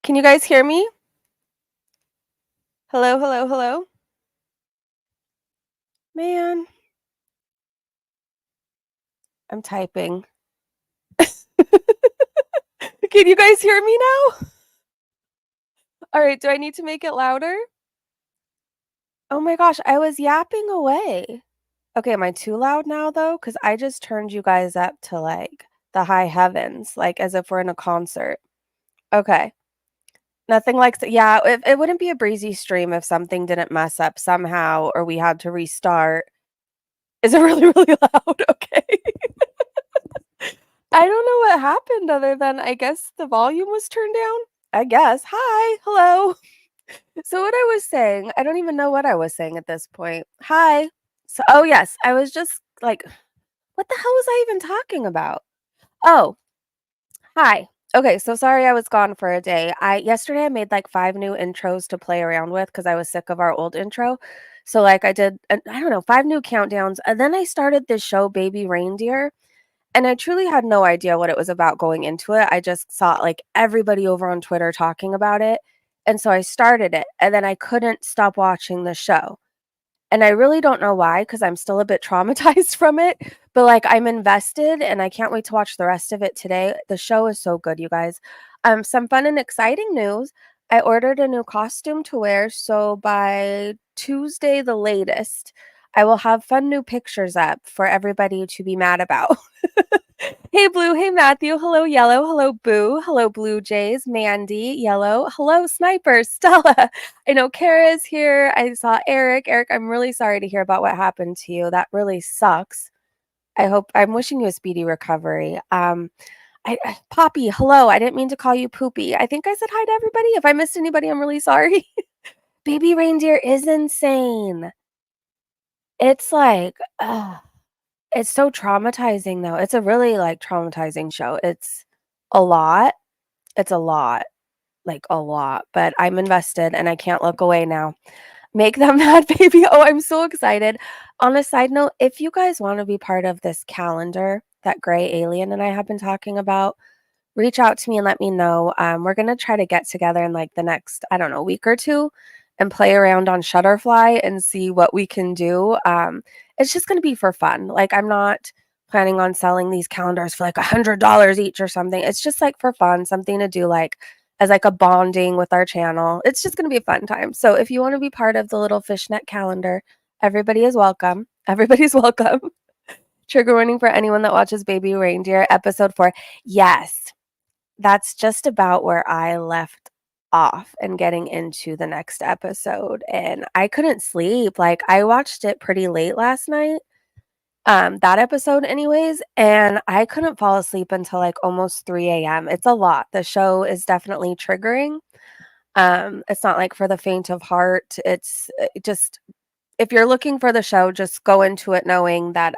Can you guys hear me? Hello, hello, hello? Man, I'm typing. Can you guys hear me now? All right, do I need to make it louder? Oh my gosh, I was yapping away. Okay, am I too loud now though? Because I just turned you guys up to like the high heavens, like as if we're in a concert. Okay. Nothing like, yeah, it wouldn't be a breezy stream if something didn't mess up somehow or we had to restart. Is it really, really loud? Okay. I don't know what happened other than I guess the volume was turned down. I guess. Hi. Hello. So what I was saying, I don't even know what I was saying at this point. Hi. So oh yes, I was just like, what the hell was I even talking about? Oh, hi. Okay, so sorry I was gone for a day. I yesterday I made like 5 new intros to play around with because I was sick of our old intro. So like I did I don't know, 5 new countdowns and then I started this show Baby Reindeer. And I truly had no idea what it was about going into it. I just saw, like, everybody over on Twitter talking about it, and so I started it, and then I couldn't stop watching the show. And I really don't know why, because 'cause I'm still a bit traumatized from it, but, like, I'm invested, and I can't wait to watch the rest of it today. The show is so good, you guys. Some fun and exciting news. I ordered a new costume to wear, so by Tuesday the latest, I will have fun new pictures up for everybody to be mad about. Hey, Blue. Hey, Matthew. Hello, Yellow. Hello, Boo. Hello, Blue Jays. Mandy, Yellow. Hello, Sniper. Stella. I know Kara's here. I saw Eric. Eric, I'm really sorry to hear about what happened to you. That really sucks. I'm wishing you a speedy recovery. Poppy, hello. I didn't mean to call you Poopy. I think I said hi to everybody. If I missed anybody, I'm really sorry. Baby Reindeer is insane. It's like, it's so traumatizing, though. It's a really, like, traumatizing show. It's a lot. It's a lot, like, a lot, but I'm invested, and I can't look away now. Make them mad, baby. Oh, I'm so excited. On a side note, if you guys wanna be part of this calendar that Gray Alien and I have been talking about, reach out to me and let me know. We're gonna try to get together in, like, the next, I don't know, week or 2 and play around on Shutterfly and see what we can do. It's just gonna be for fun. Like, I'm not planning on selling these calendars for, like, $100 each or something. It's just, like, for fun, something to do, like, as, like, a bonding with our channel. It's just gonna be a fun time. So if you wanna be part of the little fishnet calendar, everybody is welcome. Everybody's welcome. Trigger warning for anyone that watches Baby Reindeer, episode 4. Yes. That's just about where I left off and getting into the next episode, and I couldn't sleep, like, I watched it pretty late last night, that episode anyways, and I couldn't fall asleep until, like, almost 3 AM. It's a lot. The show is definitely triggering. It's not, like, for the faint of heart. It's, just if you're looking for the show, just go into it knowing that,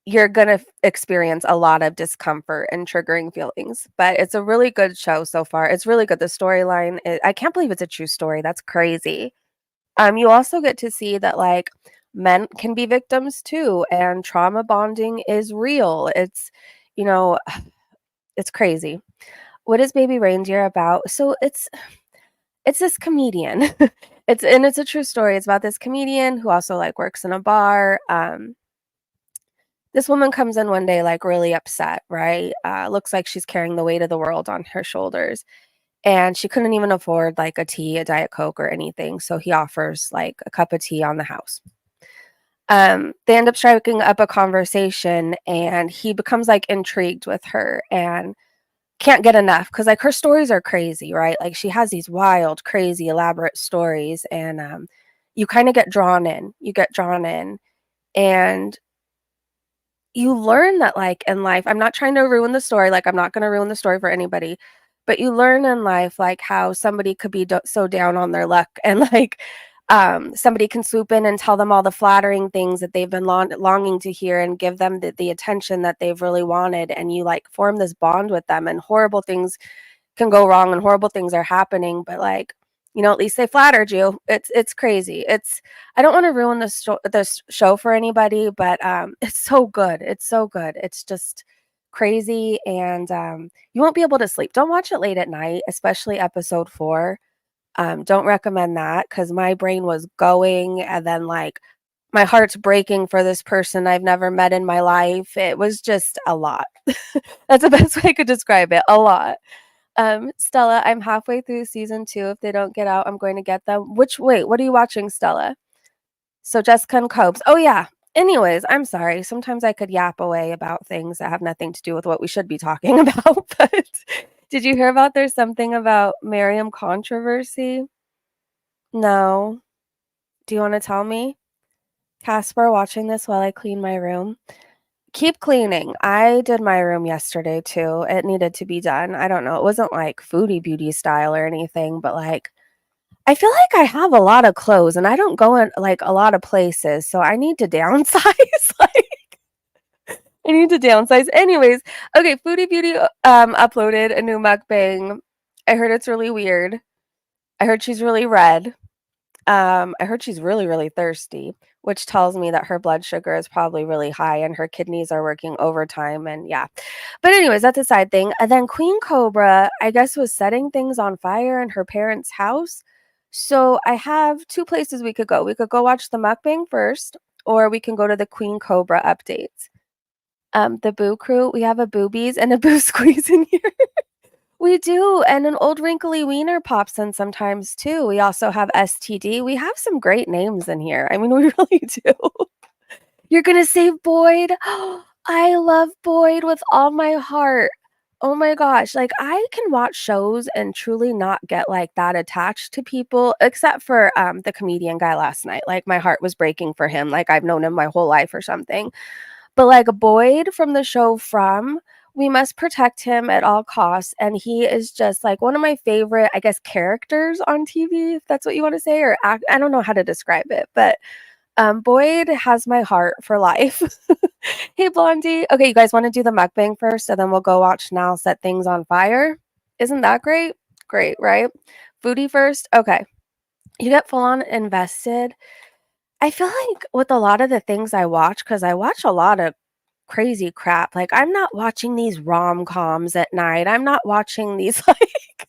you're gonna experience a lot of discomfort and triggering feelings, but it's a really good show so far. It's really good. The storyline, I can't believe it's a true story. That's crazy. You also get to see that like men can be victims too, and trauma bonding is real. It's, you know, it's crazy. What is Baby Reindeer about? So it's this comedian. It's a true story. It's about this comedian who also like works in a bar. This woman comes in one day, like, really upset, right? Looks like she's carrying the weight of the world on her shoulders, and she couldn't even afford, like, a tea, a Diet Coke, or anything, so he offers, like, a cup of tea on the house. They end up striking up a conversation, and he becomes, like, intrigued with her and can't get enough because like, her stories are crazy, right? Like, she has these wild, crazy, elaborate stories, and, you kinda get drawn in. You get drawn in, and you learn that, like, in life I'm not trying to ruin the story, like, I'm not gonna ruin the story for anybody, but you learn in life, like, how somebody could be so down on their luck and, like, somebody can swoop in and tell them all the flattering things that they've been longing to hear and give them the attention that they've really wanted, and you, like, form this bond with them, and horrible things can go wrong and horrible things are happening, but, like, at least they flattered you. It's crazy. I don't wanna ruin this show for anybody, but, it's so good. It's so good. It's just crazy, and you won't be able to sleep. Don't watch it late at night, especially episode 4. Don't recommend that because my brain was going, and then like my heart's breaking for this person I've never met in my life. It was just a lot. That's the best way I could describe it. A lot. Stella, I'm halfway through season 2. If they don't get out, I'm going to get them. Wait, what are you watching, Stella? So Jessica and Copes. Oh yeah. Anyways, I'm sorry. Sometimes I could yap away about things that have nothing to do with what we should be talking about. But did you hear about there's something about Miriam controversy? No. Do you want to tell me? Casper, watching this while I clean my room. Keep cleaning. I did my room yesterday too. It needed to be done. I don't know. It wasn't like Foodie Beauty style or anything, but like I feel like I have a lot of clothes and I don't go in like a lot of places, so I need to downsize. Like I need to downsize. Anyways, okay, Foodie Beauty uploaded a new mukbang. I heard it's really weird. I heard she's really red. I heard she's really, really thirsty, which tells me that her blood sugar is probably really high and her kidneys are working overtime. And yeah. But, anyways, that's a side thing. And then Queen Cobra, I guess, was setting things on fire in her parents' house. So I have 2 places we could go. We could go watch the mukbang first, or we can go to the Queen Cobra updates. The Boo Crew, we have a Boobies and a Boo Squeeze in here. We do, and an old wrinkly wiener pops in sometimes too. We also have STD. We have some great names in here. I mean, we really do. You're gonna save Boyd? I love Boyd with all my heart. Oh my gosh, like I can watch shows and truly not get like that attached to people, except for the comedian guy last night. Like my heart was breaking for him, like I've known him my whole life or something. But like Boyd from the show From, we must protect him at all costs. And he is just like one of my favorite, I guess, characters on TV, if that's what you want to say, or act. I don't know how to describe it, but Boyd has my heart for life. Hey, Blondie. Okay, you guys want to do the mukbang first, and then we'll go watch Now Set Things on Fire? Isn't that great? Great, right? Foodie first? Okay. You get full on invested. I feel like with a lot of the things I watch, because I watch a lot of crazy crap. Like, I'm not watching these rom-coms at night. I'm not watching these, like,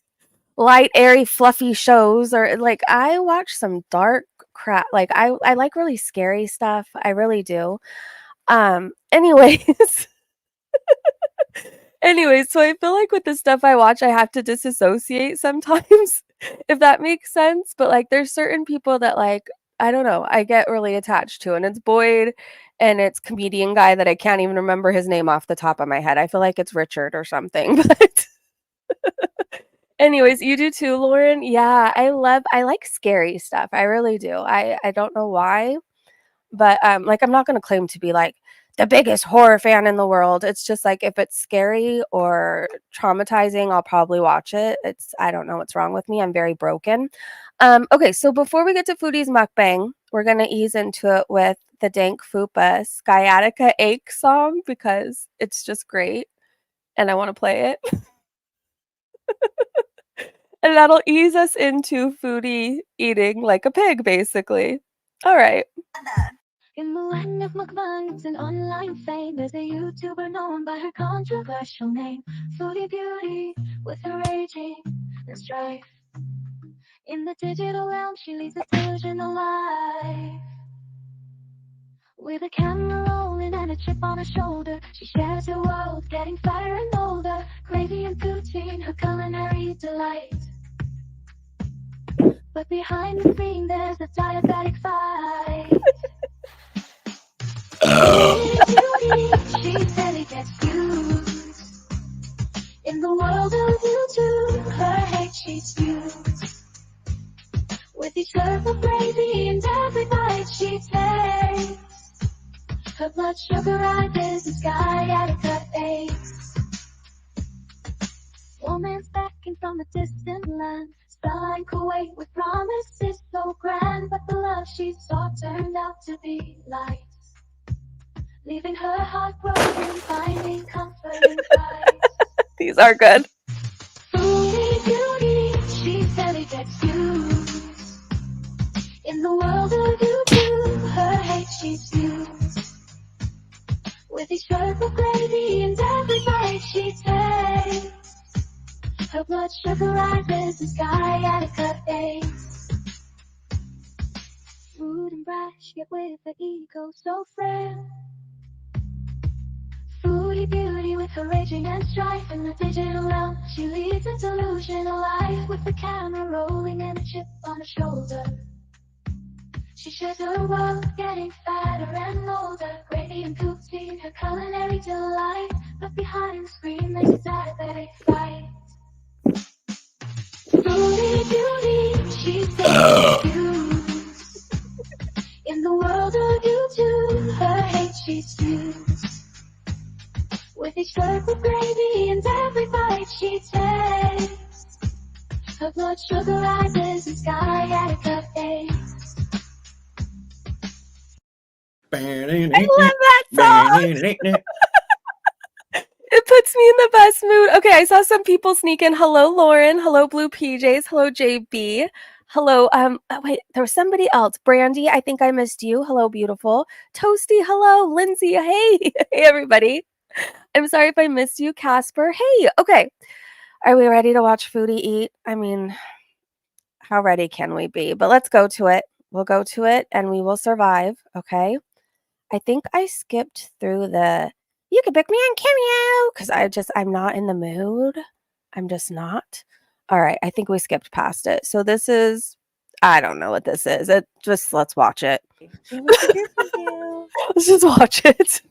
light, airy, fluffy shows, or, like, I watch some dark crap. Like, I like really scary stuff. I really do. Anyways, anyways, so I feel like with the stuff I watch, I have to disassociate sometimes, if that makes sense. But, like, there's certain people that, like, I don't know, I get really attached to, and it's Boyd and it's comedian guy that I can't even remember his name off the top of my head. I feel like it's Richard or something, but anyways, you do too, Lauren? Yeah, I like scary stuff. I really do. I don't know why, but, like, I'm not gonna claim to be, like, the biggest horror fan in the world. It's just, like, if it's scary or traumatizing, I'll probably watch it. I don't know what's wrong with me. I'm very broken. Okay, so before we get to Foodie's mukbang, we're gonna ease into it with the Dank Fupa Sciatica Ache song because it's just great, and I wanna play it. And that'll ease us into Foodie eating like a pig, basically. Alright. In the land of mukbang, it's an online fame. There's a YouTuber known by her controversial name, Foodie Beauty, with her raging and strife. In the digital realm, she leads a delusional life. With a camera rolling and a chip on her shoulder, she shares her world, getting fatter and older. Gravy and poutine, her culinary delight. But behind the screen, there's a diabetic fight. She barely gets views. In the world of YouTube, her hate she spews. With each serve of gravy and every bite she takes, her blood sugar rises and sciatica aches. Woman's backing from a distant land, spelling Kuwait with promises so grand. But the love she sought turned out to be light, leaving her heartbroken, finding comfort in Christ. These are good. Foodie Beauty, she barely gets views. In the world of YouTube, her hate she spews. With each slurp of gravy and every bite she takes, her blood sugar rises the sky at a cut pace. Rude and brash, yet with the ego so frail. Foodie Beauty with her raging and strife in the digital realm. She leads a delusional life with the camera rolling and a chip on her shoulder. She shares her world, getting fatter and older. Gravy and poutine, her culinary delight. But behind the screen, there's a diabetic fight. Foodie Beauty, she's taking views. In the world of YouTube, her hate she spews. With each slurp of gravy and every bite she takes, her blood sugar rises the sky at a cut pace. I love that song. It puts me in the best mood. Okay, I saw some people sneak in. Hello, Lauren. Hello, Blue PJs. Hello, JB. Hello, wait, there was somebody else. Brandy, I think I missed you. Hello, beautiful. Toasty, hello. Lindsay, hey. Hey, everybody. I'm sorry if I missed you. Casper, hey. Okay, are we ready to watch Foodie eat? I mean, how ready can we be? But let's go to it. We'll go to it and we will survive, okay? I think I skipped through the "You can pick me on Cameo" because I'm not in the mood. I'm just not. All right, I think we skipped past it. So this is I don't know what this is. Let's watch it. Can't wait to hear from you. Let's just watch it.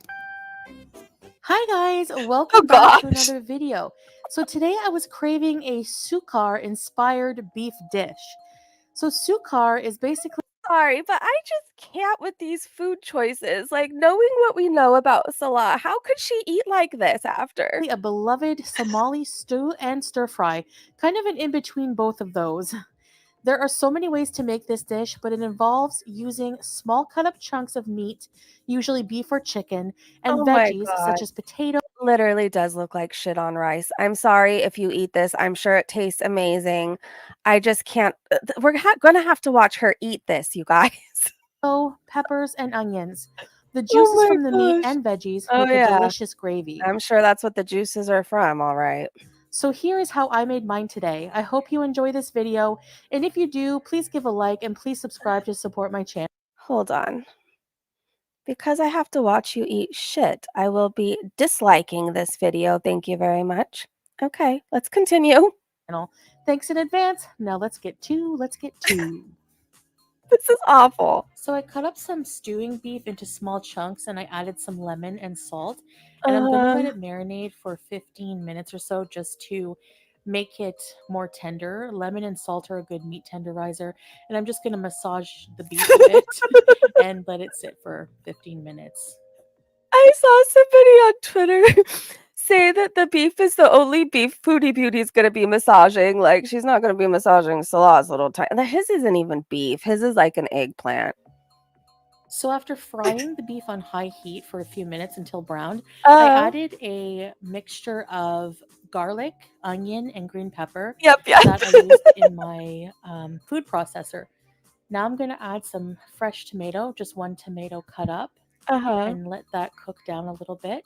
Hi guys, welcome gosh. back to another video. So today I was craving a suqaar inspired beef dish. So suqaar is basically Sorry, but I just can't with these food choices. Like knowing what we know about Salah, how could she eat like this after? a beloved Somali stew and stir fry, kind of an in-between both of those. There are so many ways to make this dish, but it involves using small cut up chunks of meat, usually beef or chicken, and Oh my veggies God. such as potato. Literally does look like shit on rice. I'm sorry if you eat this. I'm sure it tastes amazing. I just can't. We're gonna have to watch her eat this, you guys. Peppers, and onions. The Oh juices my from the meat gosh. and veggies Oh make a yeah. delicious gravy. I'm sure that's what the juices are from, all right. So here is how I made mine today. I hope you enjoy this video, and if you do, please give a like and please subscribe to support my channel. Hold on. Because I have to watch you eat shit, I will be disliking this video. Thank you very much. Okay, let's continue. Thanks in advance. Now let's get to. This is awful. So I cut up some stewing beef into small chunks and I added some lemon and salt. And I'm going to let it marinate for 15 minutes or so just to make it more tender. Lemon and salt are a good meat tenderizer. And I'm just going to massage the beef a bit and let it sit for 15 minutes. I saw somebody on Twitter say that the beef is the only beef Foodie Beauty is going to be massaging. Like, she's not going to be massaging Salah's little tiny. His isn't even beef. His is like an eggplant. So after frying the beef on high heat for a few minutes until browned, I added a mixture of garlic, onion, and green pepper Yep. that I used in my food processor. Now I'm going to add some fresh tomato, just one tomato cut up, and let that cook down a little bit.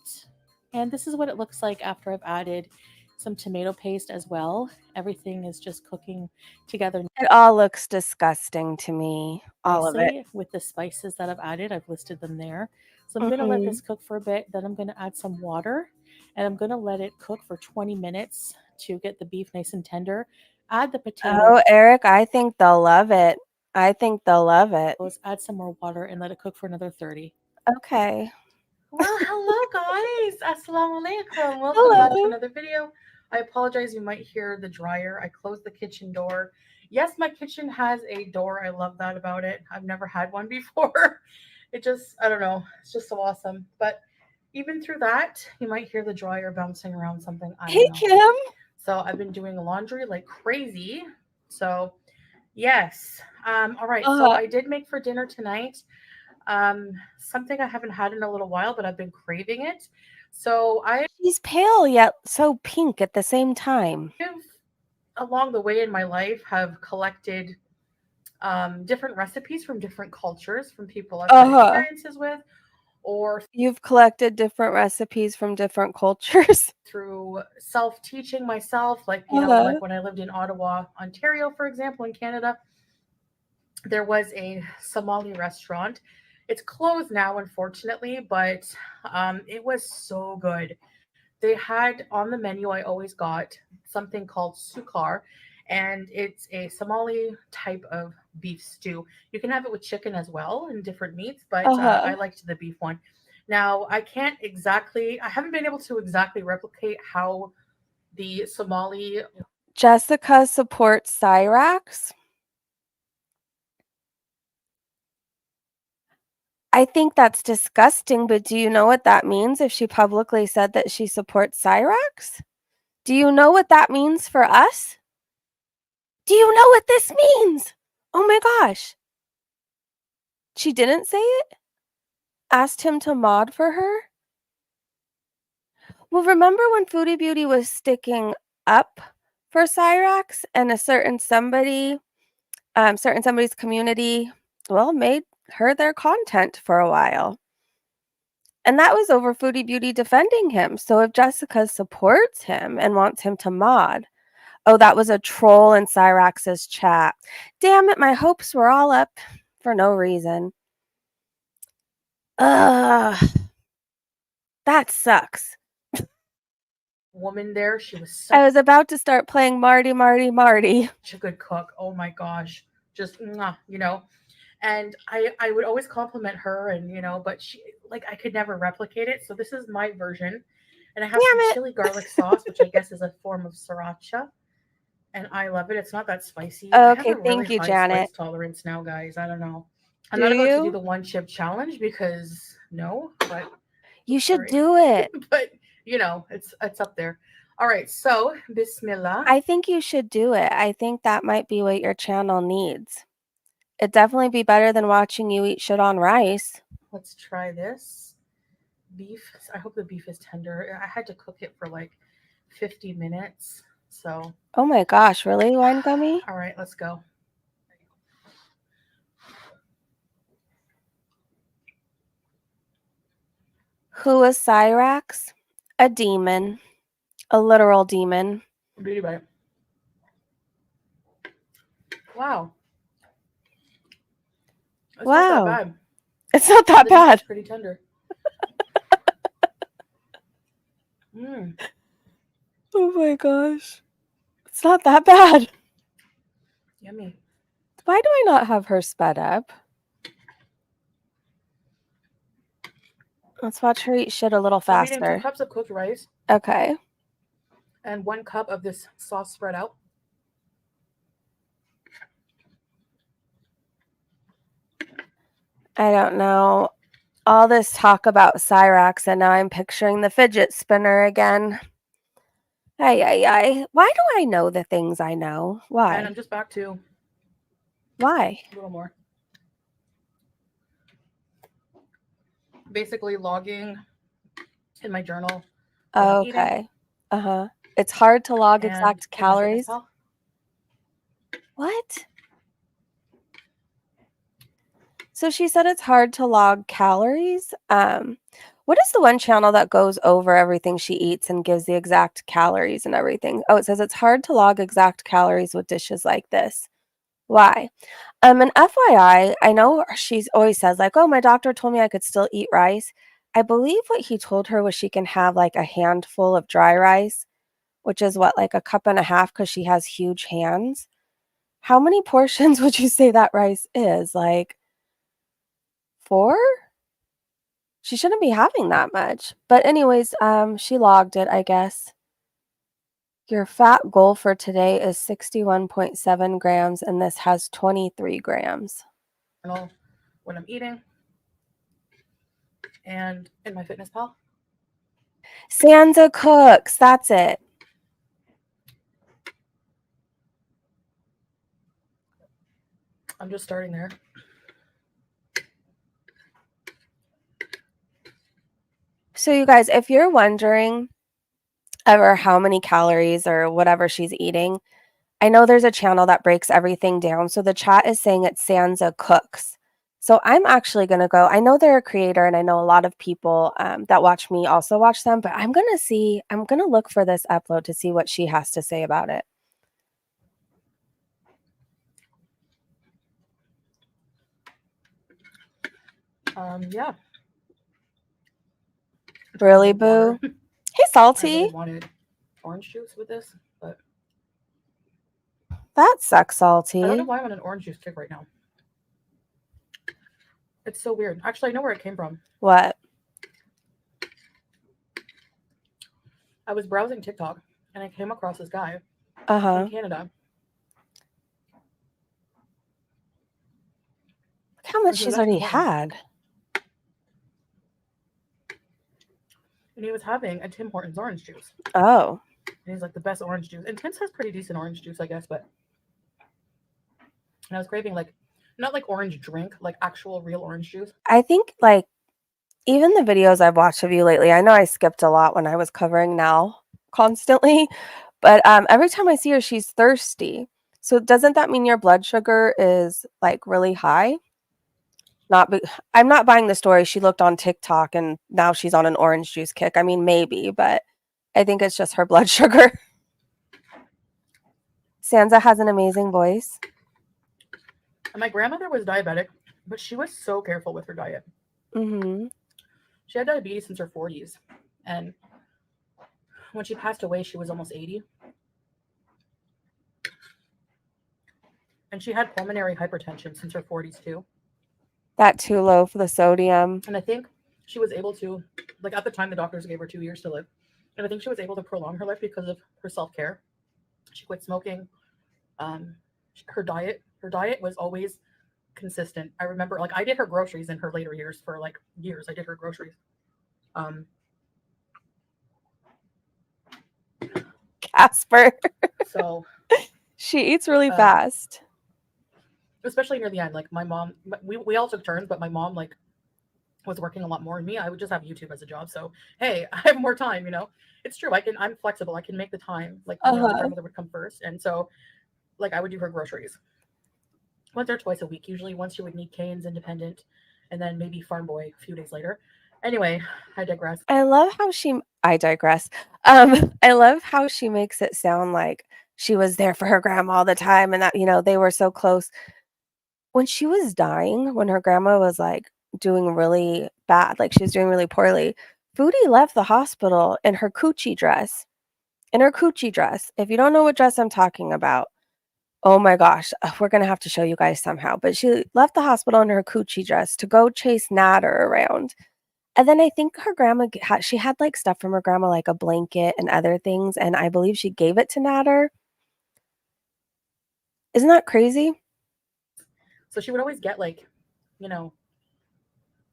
And this is what it looks like after I've added some tomato paste as well. Everything is just cooking together. It all looks disgusting to me. All of it. With the spices that I've added, I've listed them there. So I'm going to let this cook for a bit. Then I'm going to add some water and I'm going to let it cook for 20 minutes to get the beef nice and tender. Add the potato. Oh, Eric, I think they'll love it. I think they'll love it. Add some more water and let it cook for another 30. Okay. Well, hello guys. Assalamu alaikum. Welcome back to another video. I apologize, you might hear the dryer. I closed the kitchen door. Yes, my kitchen has a door. I love that about it. I've never had one before. It just, I don't know. It's just so awesome. But even through that, you might hear the dryer bouncing around something. Hey, Kim. So I've been doing laundry like crazy. So yes. All right. So I did make for dinner tonight. Something I haven't had in a little while, but I've been craving it. So she's pale yet so pink at the same time. Along the way in my life have collected different recipes from different cultures, from people I've had experiences with, or You've collected different recipes from different cultures. through self-teaching myself, like, Uh-huh. like when I lived in Ottawa, Ontario, for example, in Canada, there was a Somali restaurant. It's closed now, unfortunately, but it was so good. They had on the menu, I always got something called suqaar, and it's a Somali type of beef stew. You can have it with chicken as well and different meats, but I Uh-huh. liked the beef one. Now, I haven't been able to exactly replicate how the Somali. Jessica supports Cyrax. I think that's disgusting, but do you know what that means if she publicly said that she supports Cyrax? Do you know what that means for us? Do you know what this means? Oh my gosh. She didn't say it? Asked him to mod for her? Well, remember when Foodie Beauty was sticking up for Cyrax and a certain somebody's community, well, made her their content for a while. And that was over Foodie Beauty defending him. So if Jessica supports him and wants him to mod, oh, that was a troll in Cyrax's chat. Damn it, my hopes were all up for no reason. Ugh. That sucks. Woman there, she was I such was about to start playing Marty, Marty, Marty. a good cook. Oh my gosh. Just mwah. And I would always compliment her, and but she, like, I could never replicate it. So this is my version. And I have some Damn it. chili garlic sauce, which I guess is a form of sriracha, and I love it. It's not that spicy. I have Okay, a really thank you, high Janet. spice tolerance now, guys. I don't know. I'm Do not about to do you? the one chip challenge because no, but You oops, should sorry. do it. But it's up there. All right, so Bismillah. I think you should do it. I think that might be what your channel needs. It'd definitely be better than watching you eat shit on rice. Let's try this beef. I hope the beef is tender. I had to cook it for like 50 minutes. So, Oh my gosh, really, Wine Gummy? all right, let's go. Who is Cyrax? A demon. A literal demon. Beauty bite. Wow. It's not that Wow. bad. It's not that The beef bad. is pretty tender. Mmm. Oh my gosh. It's not that bad. Yummy. Why do I not have her sped up? Let's watch her eat shit a little So I'm eating 2 faster. cups of cooked rice Okay. and 1 cup of this sauce spread out. I don't know. All this talk about Cyrax, and now I'm picturing the fidget spinner again. Ay, ay, ay. Why do I know the things I know? And I'm Why? just back to Why? a little more. Basically logging in my journal what I'm eating Okay. Uh-huh. It's hard to log and exact in my fitness calories. pal. What? So she said it's hard to log calories. What is the one channel that goes over everything she eats and gives the exact calories and everything? Oh, it says it's hard to log exact calories with dishes like this. Why? And FYI, I know she's always says like, "Oh, my doctor told me I could still eat rice." I believe what he told her was she can have like a handful of dry rice, which is what, like a cup and a half because she has huge hands. How many portions would you say that rice is? Like 4? She shouldn't be having that much. But anyways, she logged it, I guess. Your fat goal for today is 61.7 grams, and this has 23 grams. Journal what I'm eating and in my fitness pal. Sansa Cooks, that's it. I'm just starting there. So you guys, if you're wondering ever how many calories or whatever she's eating, I know there's a channel that breaks everything down. So the chat is saying it's Sansa Cooks. So I'm actually gonna go. I know they're a creator, and I know a lot of people that watch me also watch them. But I'm gonna see. I'm gonna look for this upload to see what she has to say about it. Yeah. Really, Boo? Hey, I Salty. really wanted orange juice with this, but That sucks, Salty. I don't know why I'm on an orange juice kick right now. It's so weird. Actually, I know where it came from. What? I was browsing TikTok and I came across this guy Uh-huh. in Canada. Look how much This was she's already actually Tim had. And he was having a Tim Hortons orange juice. Oh. And he's like the best orange juice. And Tim's has pretty decent orange juice, I guess, but and I was craving like not like orange drink, like actual real orange juice. I think like even the videos I've watched of you lately, I know I skipped a lot when I was covering Nell constantly, but every time I see her, she's thirsty. So doesn't that mean your blood sugar is like really high? I'm not buying the story. She looked on TikTok and now she's on an orange juice kick. I mean, maybe, but I think it's just her blood sugar. Sansa has an amazing voice. And my grandmother was diabetic, but she was so careful with her diet. Mm-hmm. She had diabetes since her 40s. And when she passed away, she was almost 80. And she had pulmonary hypertension since her 40s too. That too low for the sodium. And I think she was able to, like at the time, the doctors gave her 2 years to live. And I think she was able to prolong her life because of her self-care. She quit smoking. Her diet was always consistent. I remember, like, I did her groceries in her later years for like years. I did her groceries. Casper. So she eats really fast. Especially near the end, like my mom, we all took turns, but my mom like was working a lot more than me. I would just have YouTube as a job. So hey, I have more time, you know. It's true. I'm flexible. I can make the time. Like my grandmother would come first. And so like I would do her groceries. Once or twice a week, usually. Once she would need Cane's Independent, and then maybe Farm Boy a few days later. Anyway, I digress. I digress. I love how she makes it sound like she was there for her grandma all the time and that, you know, they were so close. When she was dying, when her grandma was like doing really bad, like she was doing really poorly, Foodie left the hospital in her coochie dress. In her coochie dress. If you don't know what dress I'm talking about, oh my gosh, we're going to have to show you guys somehow. But she left the hospital in her coochie dress to go chase Natter around. And then I think her grandma, she had like stuff from her grandma, like a blanket and other things. And I believe she gave it to Natter. Isn't that crazy? So she would always get like, you know,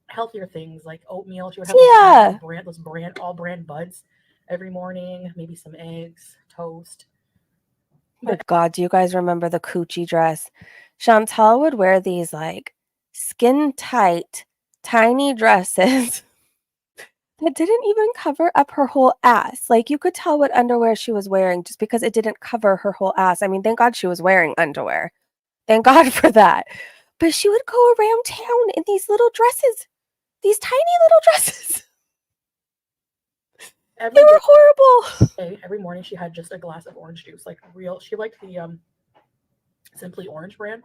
healthier things like oatmeal. She would have those brand buds every morning, maybe some eggs, toast. Oh God, do you guys remember the coochie dress? Chantal would wear these like skin tight, tiny dresses that didn't even cover up her whole ass. Like you could tell what underwear she was wearing just because it didn't cover her whole ass. I mean, thank God she was wearing underwear. Thank God for that. But she would go around town in these little dresses, these tiny little dresses. They were horrible. Every morning she had just a glass of orange juice, like real. She liked the Simply Orange brand.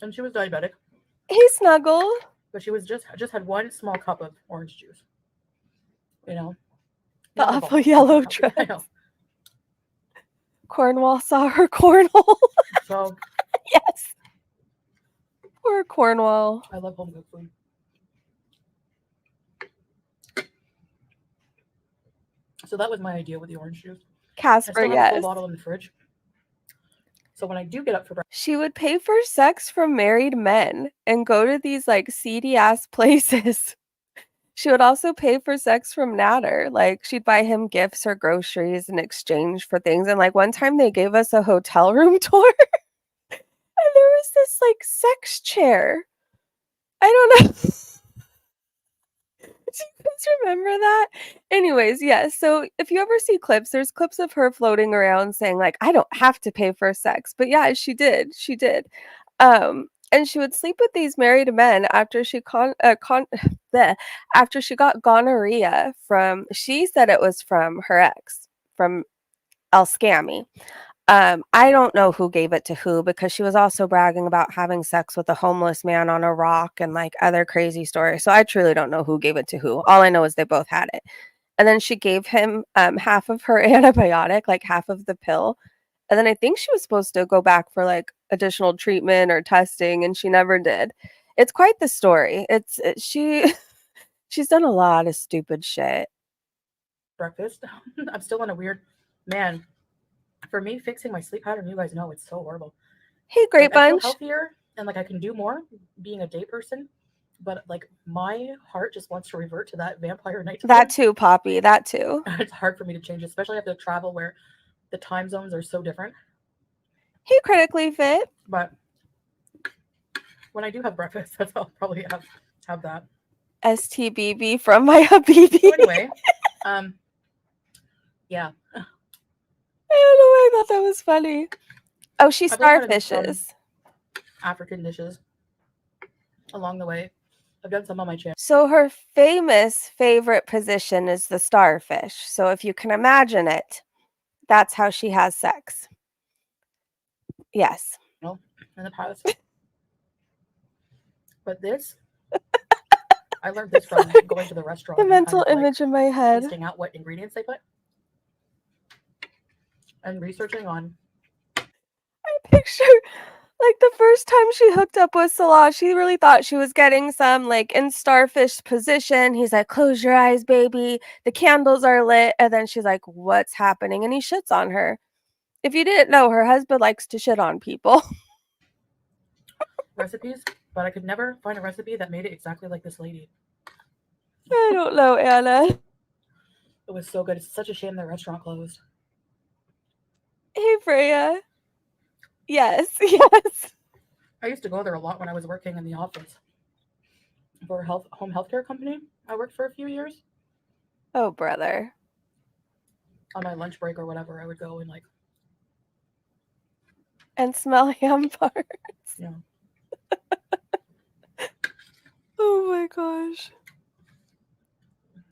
And she was diabetic. Hey, Snuggle. But she was just had one small cup of orange juice. You know? The awful yellow dress. I know. Cornwall saw her cornhole. So yes. Poor Cornwall. I love home cooked food. So that was my idea with the orange juice. Casper, I still have a full bottle in the fridge. So when I do get up for breakfast, she would pay for sex from married men and go to these like seedy ass places. She would also pay for sex from Natter. Like she'd buy him gifts or groceries in exchange for things. And like one time they gave us a hotel room tour and there was this like sex chair. I don't know. Do you guys remember that? Anyways, yeah. So if you ever see clips, there's clips of her floating around saying like, I don't have to pay for sex. But yeah, she did. She did. And she would sleep with these married men after she bleh, after she got gonorrhea from she said it was from her ex, from El Scammy. I don't know who gave it to who because she was also bragging about having sex with a homeless man on a rock and like other crazy stories. So I truly don't know who gave it to who. All I know is they both had it. And then she gave him half of her antibiotic, like half of the pill. And then I think she was supposed to go back for like additional treatment or testing, and she never did. It's quite the story. She she's done a lot of stupid shit. Breakfast. I'm still on a weird man. For me, fixing my sleep pattern, you guys know it's so horrible. Hey, Great Like I feel Bunch. healthier and like I can do more being a day person, but like my heart just wants to revert to that vampire nighttime. That too, Poppy. That too. It's hard for me to change, especially after travel where the time zones are so different. Hey, Critically Fit. But when I do have breakfast, that's I'll probably have that. STBB from my Habibi. So anyway, yeah. I don't know why I thought that was funny. Oh, she I've learned how to make starfishes. African dishes along the way. I've done some on my channel. So her famous favorite position is the starfish. So if you can imagine it, that's how she has sex. Yes. In the past. But this, I learned this from going to the restaurant. The and mental kind of, image in my head. Tasting out what ingredients they put. And researching on. I picture like the first time she hooked up with Salah, she really thought she was getting some like in starfish position. He's like, close your eyes, baby. The candles are lit. And then she's like, what's happening? And he shits on her. If you didn't know, her husband likes to shit on people. Recipes, but I could never find a recipe that made it exactly like this lady. I don't know, Anna. It was so good. It's such a shame the restaurant closed. Hey, Freya. Yes, yes. I used to go there a lot when I was working in the office for a home healthcare company. I worked for a few years. Oh, brother. On my lunch break or whatever, I would go and And smell ham parts. Yeah. Oh my gosh.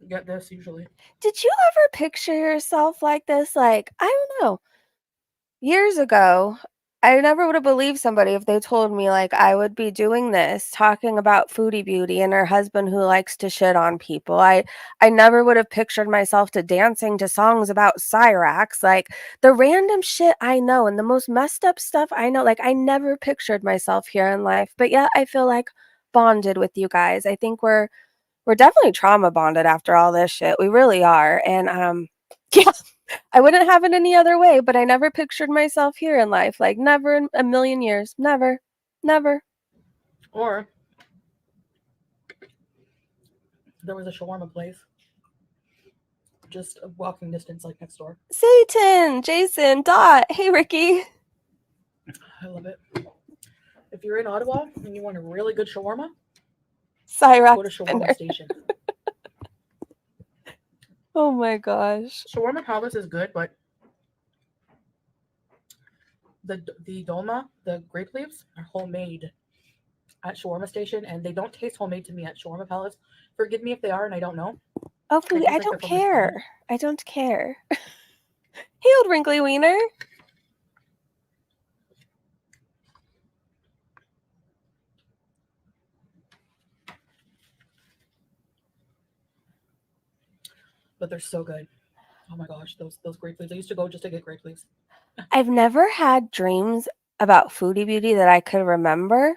Get this usually. Did you ever picture yourself like this? Like, I don't know. Years ago, I never would have believed somebody if they told me like I would be doing this, talking about Foodie Beauty and her husband who likes to shit on people. I never would have pictured myself to dancing to songs about Cyrax, like the random shit I know and the most messed up stuff I know. Like I never pictured myself here in life, but yeah, I feel like bonded with you guys. I think we're definitely trauma bonded after all this shit. We really are. And yeah, I wouldn't have it any other way, but I never pictured myself here in life. Like never in a million years. Never. Never. Or there was a shawarma place just a walking distance like next door. Satan, Jason, Dot. Hey, Ricky. I love it. If you're in Ottawa and you want a really good shawarma, Cyrax go to Shawarma Station. Oh my gosh. Shawarma Palace is good, but the dolma, the grape leaves, are homemade at Shawarma Station, and they don't taste homemade to me at Shawarma Palace. Forgive me if they are, and I don't know. Oh, please, I don't care. I don't care. Hey, old wrinkly wiener. But they're so good. Oh my gosh, those grape leaves. I used to go just to get grape leaves. I've never had dreams about Foodie Beauty that I could remember.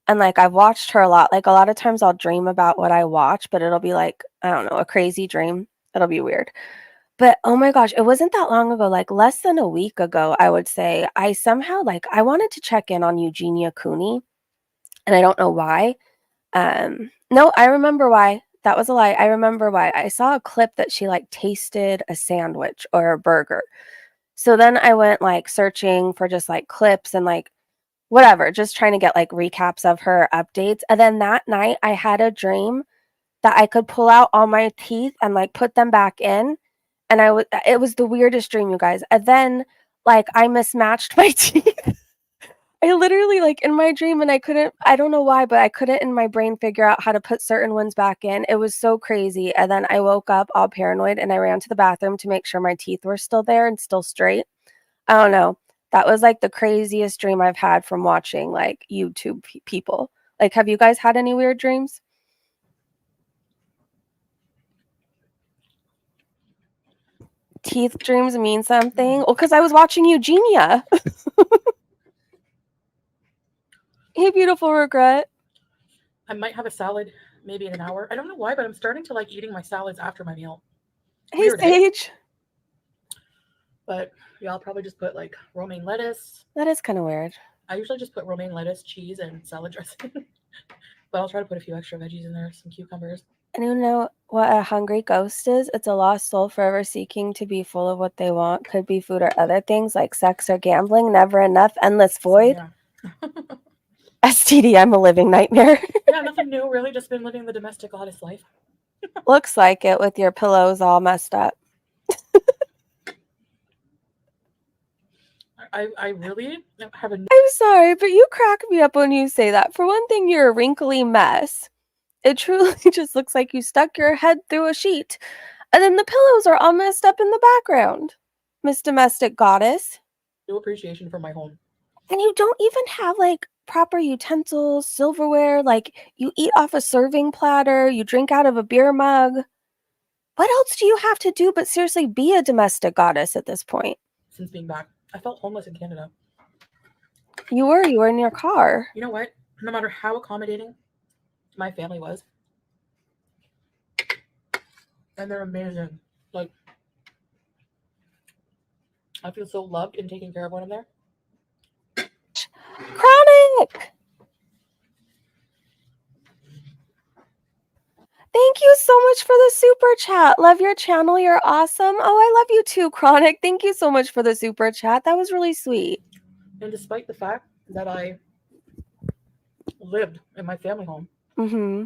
And like I've watched her a lot. Like a lot of times I'll dream about what I watch, but it'll be like, I don't know, a crazy dream. It'll be weird. But oh my gosh, it wasn't that long ago, like less than a week ago, I would say. I somehow like I wanted to check in on Eugenia Cooney, and I don't know why. No, I remember why. That was a lie. I remember why. I saw a clip that she like tasted a sandwich or a burger. So then I went like searching for just like clips and like whatever, just trying to get like recaps of her updates. And then that night I had a dream that I could pull out all my teeth and like put them back in. And it was the weirdest dream, you guys. And then like I mismatched my teeth. I literally, like, in my dream, and I don't know why, but I couldn't in my brain figure out how to put certain ones back in. It was so crazy. And then I woke up all paranoid and I ran to the bathroom to make sure my teeth were still there and still straight. I don't know. That was like the craziest dream I've had from watching like YouTube people. Like, have you guys had any weird dreams? Teeth dreams mean something? Well, because I was watching Eugenia. Hey, beautiful regret. I might have a salad maybe in an hour. I don't know why, but I'm starting to like eating my salads after my meal. Hey, Weird, eh? Sage. But yeah, I'll probably just put like romaine lettuce. That is kind of weird. I usually just put romaine lettuce, cheese, and salad dressing. But I'll try to put a few extra veggies in there, some cucumbers. Anyone know what a hungry ghost is? It's a lost soul forever seeking to be full of what they want. Could be food or other things like sex or gambling. Never enough. Endless void. So, yeah. STD, I'm a living nightmare. Yeah, nothing new really. Just been living the domestic goddess life. Looks like it with your pillows all messed up. I really have a. I'm sorry, but you crack me up when you say that. For one thing, you're a wrinkly mess. It truly just looks like you stuck your head through a sheet. And then the pillows are all messed up in the background, Miss Domestic Goddess. New appreciation for my home. And you don't even have like proper utensils, silverware. Like, you eat off a serving platter, you drink out of a beer mug. What else do you have to do but seriously be a domestic goddess at this point? Since being back, I felt homeless in Canada. You were in your car. You know what? No matter how accommodating my family was, and they're amazing. Like, I feel so loved and taken care of when I'm there. Chronic! Thank you so much for the super chat. Love your channel. You're awesome. Oh, I love you too, Chronic. Thank you so much for the super chat. That was really sweet. And despite the fact that I lived in my family home, Mm-hmm.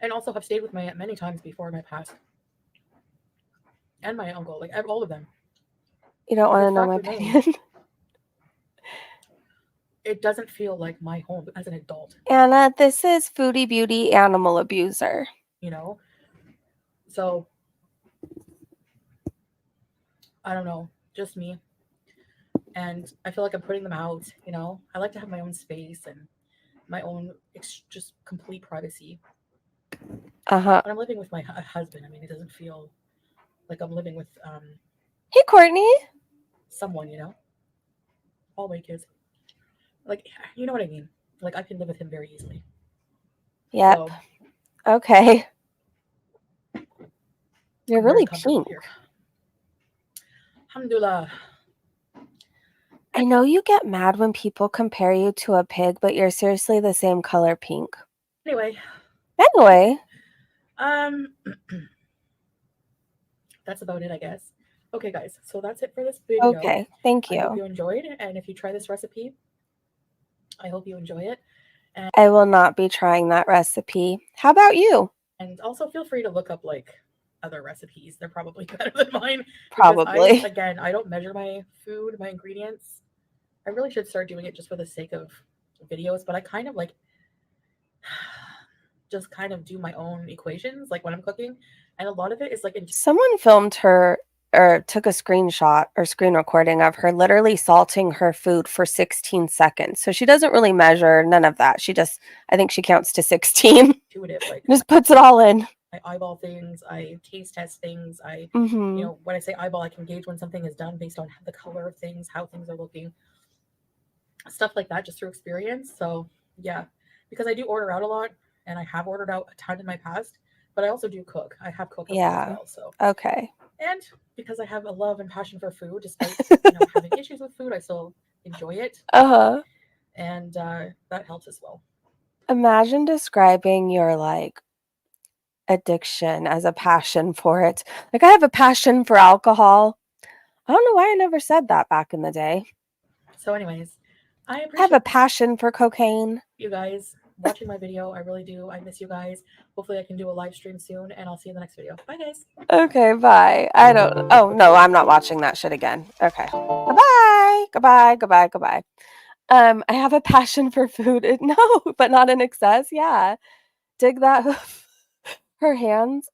and also have stayed with my aunt many times before my past, and my uncle, like all of them. You don't want to know my fact remains, opinion. It doesn't feel like my home as an adult, Anna, this is Foodie Beauty Animal Abuser. you know? So, I don't know, just me. And I feel like I'm putting them out, you know? I like to have my own space and my own just complete privacy. Uh-huh. When I'm living with my husband, I mean, it doesn't feel like I'm living with Hey, Courtney. someone, you know? All my kids. Like, you know what I mean? Like, I can live with him very easily. Yep. So, okay. You're I'm very really comfortable pink. here. Alhamdulillah. I know you get mad when people compare you to a pig, but you're seriously the same color pink. Anyway, that's about it, I guess. Okay, guys, so that's it for this video. Okay, thank I hope you. you enjoyed, and if you try this recipe, I hope you enjoy it. And I will not be trying that recipe. How about you? and also feel free to look up like other recipes. They're probably better than mine. Probably. Again, I don't measure my food, my ingredients. I really should start doing it just for the sake of videos, but I kind of like just kind of do my own equations like when I'm cooking, and a lot of it is like Someone filmed her or took a screenshot or screen recording of her literally salting her food for 16 seconds. So she doesn't really measure none of that. She just, I think she counts to 16. intuitive, like just puts it all in. I eyeball things, I taste test things, I Mm-hmm. you know, when I say eyeball, I can gauge when something is done based on the color of things, how things are looking, stuff like that, just through experience. So yeah, because I do order out a lot, and I have ordered out a ton in my past, but I also do cook. I have cooked as well. So okay. And because I have a love and passion for food, despite you know, having issues with food, I still enjoy it. And that helps as well. Imagine describing your like addiction as a passion for it. Like, I have a passion for alcohol. I don't know why I never said that back in the day. So anyways, I have a passion for cocaine. You guys watching my video. I really do. I miss you guys. Hopefully I can do a live stream soon, and I'll see you in the next video. Bye, guys. Okay, bye. Oh, no, I'm not watching that shit again. Okay. Bye-bye. Goodbye, goodbye, goodbye, goodbye. I have a passion for food. No, but not in excess. Yeah. Dig that hoof. Her hands,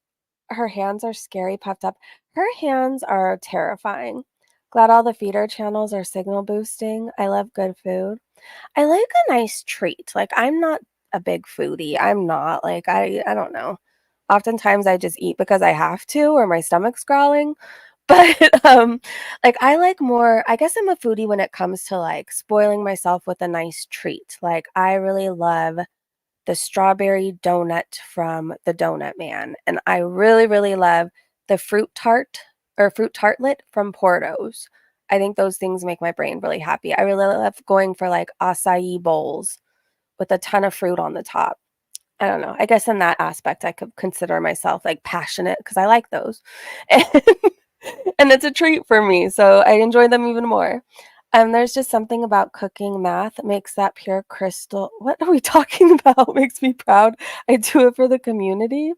her hands are scary puffed up. Her hands are terrifying. Glad all the feeder channels are signal boosting. I love good food. I like a nice treat. Like, I'm not a big foodie. I'm not. Like, I don't know. Oftentimes I just eat because I have to or my stomach's growling. But, like, I like more I guess I'm a foodie when it comes to, like, spoiling myself with a nice treat. Like, I really love the strawberry donut from the Donut Man, and I really, really love the fruit tart or fruit tartlet from Porto's. I think those things make my brain really happy. I really love going for, like, acai bowls with a ton of fruit on the top. I don't know. I guess in that aspect, I could consider myself, like, passionate because I like those. And it's a treat for me, so I enjoy them even more. There's just something about cooking math makes that pure crystal what are we talking about? Makes me proud. I do it for the community.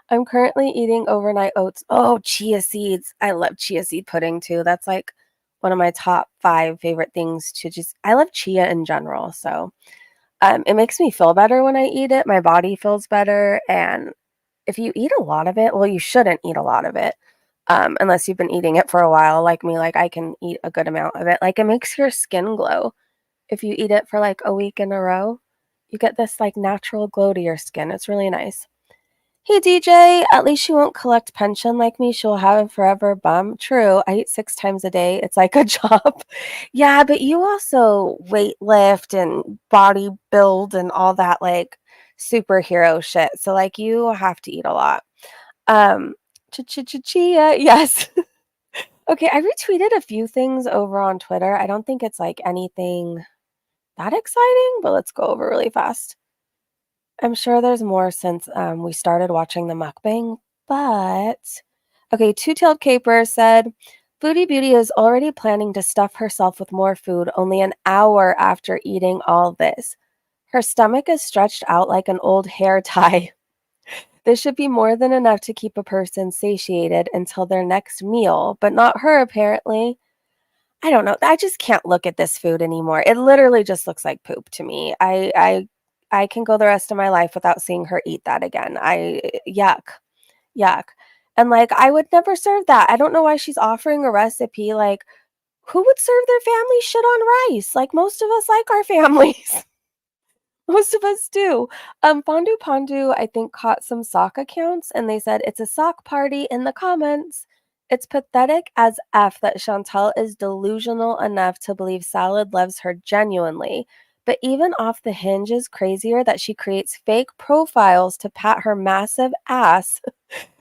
I'm currently eating overnight oats. Oh, chia seeds. I love chia seed pudding too. That's like one of my top 5 favorite things to just I love chia in general, so it makes me feel better when I eat it. My body feels better, and if you eat a lot of it, well, you shouldn't eat a lot of it, unless you've been eating it for a while, like me. Like I can eat a good amount of it. Like it makes your skin glow. If you eat it for like a week in a row, you get this like natural glow to your skin. It's really nice. Hey DJ, at least she won't collect pension like me. She'll have a forever bum. True, I eat 6 times a day. It's like a job. Yeah, but you also weight lift and body build and all that like superhero shit. So like you have to eat a lot. Um, chia, yes. Okay, I retweeted a few things over on Twitter. I don't think it's like anything that exciting, but let's go over really fast. I'm sure there's more since we started watching the mukbang, but okay, Two-Tailed Caper said Foodie Beauty is already planning to stuff herself with more food only an hour after eating all this. Her stomach is stretched out like an old hair tie. This should be more than enough to keep a person satiated until their next meal, but not her apparently. I don't know. I just can't look at this food anymore. It literally just looks like poop to me. I can go the rest of my life without seeing her eat that again. I yuck. Yuck. And like I would never serve that. I don't know why she's offering a recipe like who would serve their family shit on rice? Like most of us like our families. Most of us do. Fondue Pondu, I think, caught some sock accounts and they said it's a sock party in the comments. It's pathetic as F that Chantel is delusional enough to believe Salad loves her genuinely. But even off the hinge is crazier that she creates fake profiles to pat her massive ass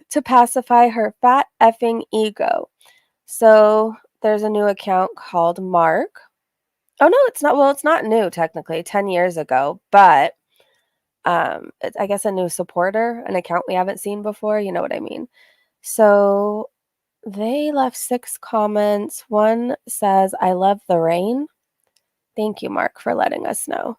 to pacify her fat effing ego. So there's a new account called Mark. Oh no, it's not. Well, it's not new technically, 10 years ago, but it's, I guess a new supporter, an account we haven't seen before, you know what I mean? So they left 6 comments. One says, I love the rain. Thank you, Mark, for letting us know.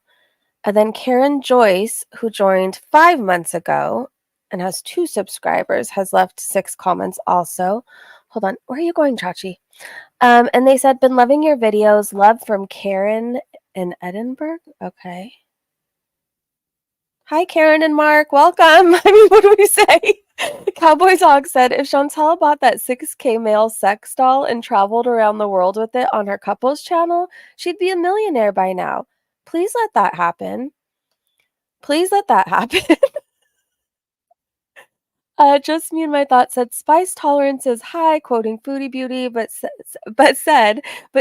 And then Karen Joyce, who joined 5 months ago and has 2 subscribers, has left 6 comments also. Hold on, where are you going, Chachi? And they said, been loving your videos. Love from Karen in Edinburgh. Okay. Hi, Karen and Mark. Welcome. I mean, what do we say? Cowboy Dog said, if Chantel bought that 6K male sex doll and traveled around the world with it on her couples channel, she'd be a millionaire by now. Please let that happen. Please let that happen. Just me and my thoughts said spice tolerance is high, quoting Foodie Beauty, but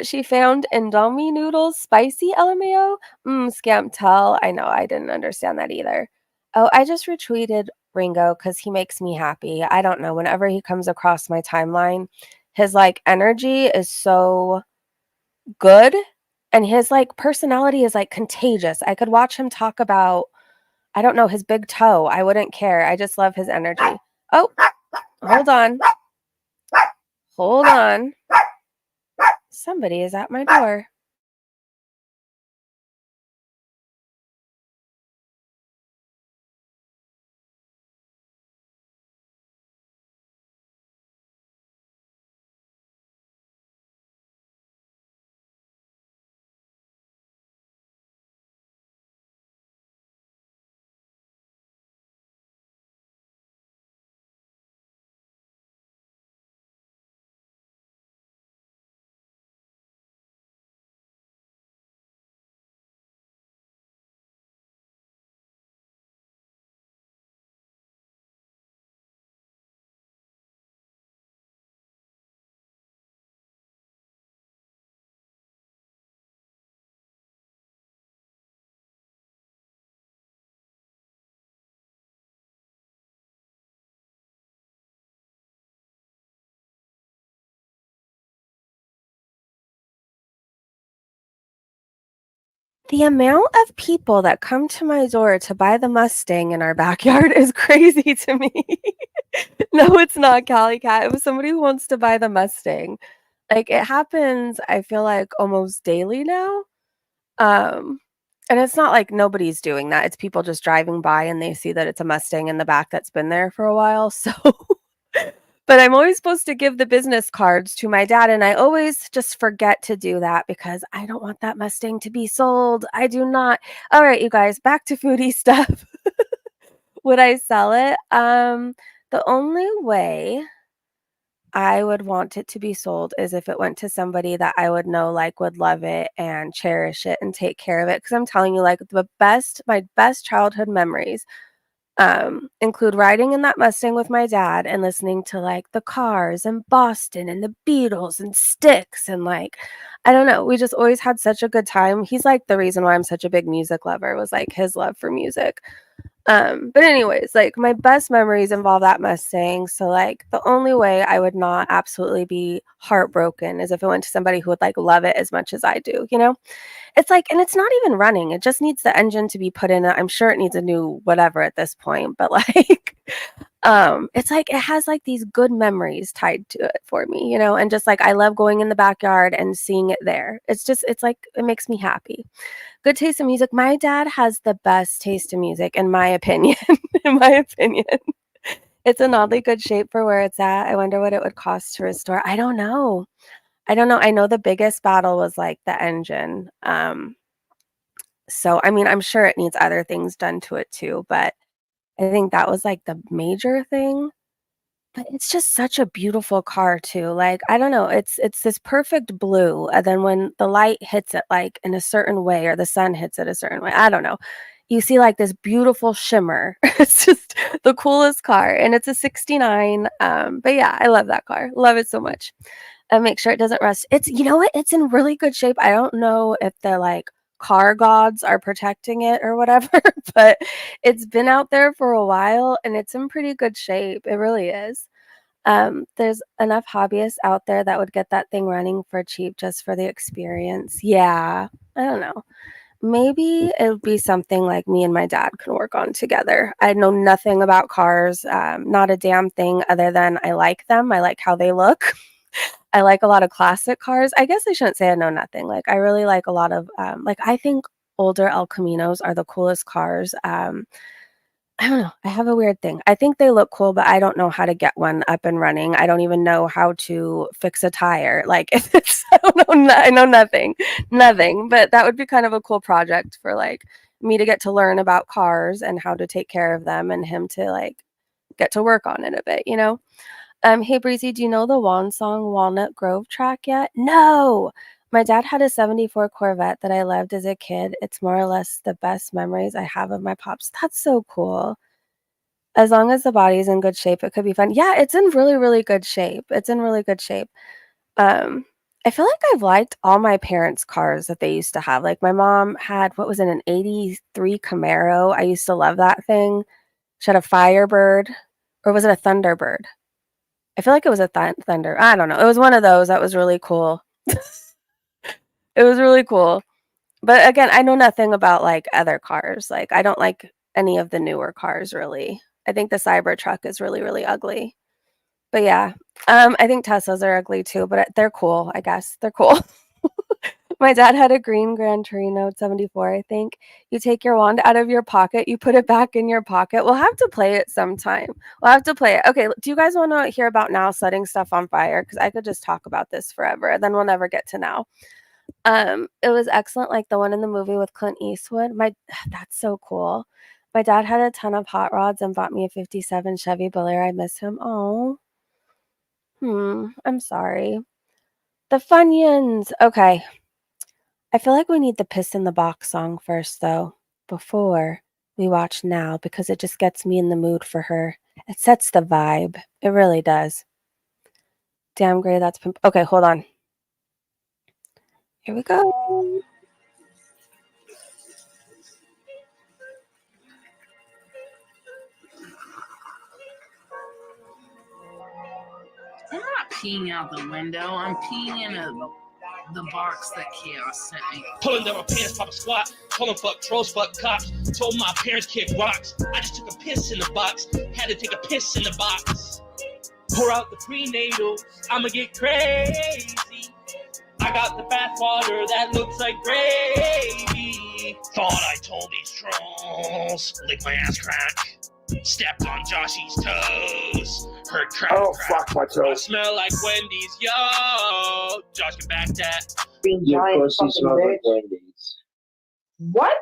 she found Indomie noodles spicy LMAO. Scam tell. I know I didn't understand that either. Oh, I just retweeted Ringo because he makes me happy. I don't know. Whenever he comes across my timeline, his like energy is so good, and his like personality is like contagious. I could watch him talk about I don't know his big toe. I wouldn't care. I just love his energy. Oh, hold on. Hold on. Somebody is at my door. The amount of people that come to my door to buy the Mustang in our backyard is crazy to me. No, it's not, Cali Cat. It was somebody who wants to buy the Mustang. Like, it happens, I feel like, almost daily now. Um, and it's not like nobody's doing that. It's people just driving by and they see that it's a Mustang in the back that's been there for a while. So, but I'm always supposed to give the business cards to my dad, and I always just forget to do that because I don't want that Mustang to be sold. I do not. All right, you guys, back to foodie stuff. Would I sell it? The only way I would want it to be sold is if it went to somebody that I would know, like, would love it and cherish it and take care of it. Because 'cause I'm telling you, like, my best childhood memories, include riding in that Mustang with my dad and listening to, like, The Cars and Boston and the Beatles and Styx and, like, I don't know, we just always had such a good time. He's, like, the reason why I'm such a big music lover was, like, his love for music. But anyways, like, my best memories involve that Mustang, so, like, the only way I would not absolutely be heartbroken is if it went to somebody who would, like, love it as much as I do, you know? It's like and it's not even running, it just needs the engine to be put in it. I'm sure it needs a new whatever at this point, but, like, it's like it has, like, these good memories tied to it for me, you know? And just, like, I love going in the backyard and seeing it there. It's like it makes me happy. Good taste in music. My dad has the best taste in music, in my opinion, in my opinion. It's in oddly good shape for where it's at. I wonder what it would cost to restore. I don't know. I don't know. I know the biggest battle was, like, the engine. So, I mean, I'm sure it needs other things done to it too, but I think that was, like, the major thing. But it's just such a beautiful car too, like, I don't know, it's this perfect blue, and then when the light hits it, like, in a certain way or the sun hits it a certain way, I don't know, you see, like, this beautiful shimmer. It's just the coolest car, and it's a '69, but yeah, I love that car, love it so much. And make sure it doesn't rust. It's you know what? It's in really good shape. I don't know if the, like, car gods are protecting it or whatever, but it's been out there for a while, and it's in pretty good shape. It really is. There's enough hobbyists out there that would get that thing running for cheap just for the experience. Yeah, I don't know. Maybe it would be something like me and my dad can work on together. I know nothing about cars, not a damn thing other than I like them. I like how they look. I like a lot of classic cars. I guess I shouldn't say I know nothing. Like, I really like a lot of, like, I think older El Caminos are the coolest cars. I don't know. I have a weird thing. I think they look cool, but I don't know how to get one up and running. I don't even know how to fix a tire. Like, it's, I don't know. I know nothing, nothing. But that would be kind of a cool project for, like, me to get to learn about cars and how to take care of them, and him to, like, get to work on it a bit. You know. Hey Breezy, do you know the Song Walnut Grove track yet? No! My dad had a '74 Corvette that I loved as a kid. It's more or less the best memories I have of my pops. That's so cool. As long as the body's in good shape, it could be fun. Yeah, it's in really, really good shape. It's in really good shape. Um, I feel like I've liked all my parents' cars that they used to have. Like, my mom had, what was it, an '83 Camaro. I used to love that thing. She had a Firebird, or was it a Thunderbird? I feel like it was a Thunder. I don't know. It was one of those that was really cool. It was really cool. But again, I know nothing about, like, other cars. Like, I don't like any of the newer cars, really. I think the Cybertruck is really, really ugly. But yeah, I think Teslas are ugly too, but they're cool, I guess. They're cool. My dad had a green Gran Torino '74, I think. You take your wand out of your pocket, you put it back in your pocket. We'll have to play it sometime. We'll have to play it. Okay, do you guys wanna hear about now setting stuff on fire? Because I could just talk about this forever, and then we'll never get to now. It was excellent, like the one in the movie with Clint Eastwood. My that's so cool. My dad had a ton of hot rods and bought me a '57 Chevy Bolero. I miss him. Oh, I'm sorry. The Funyuns. Okay. I feel like we need the Piss in the Box song first, though, before we watch Now, because it just gets me in the mood for her. It sets the vibe. It really does. Damn Gray, that's pimp. Okay, hold on. Here we go. I'm not peeing out the window. I'm peeing in a the box that Chaos sent me. Pulling down my pants, pop a squat. Told him fuck trolls, fuck cops. Told my parents kick rocks. I just took a piss in the box. Had to take a piss in the box. Pour out the prenatal. I'ma get crazy. I got the bathwater that looks like gravy. Thought I told these trolls. Lick my ass crack. Stepped on Joshy's toes. Heard crack. Oh, crack. fuck my I toes. smell like Wendy's, yo. Josh can back that. Your Giant pussy fucking smells like bitch. Wendy's. What?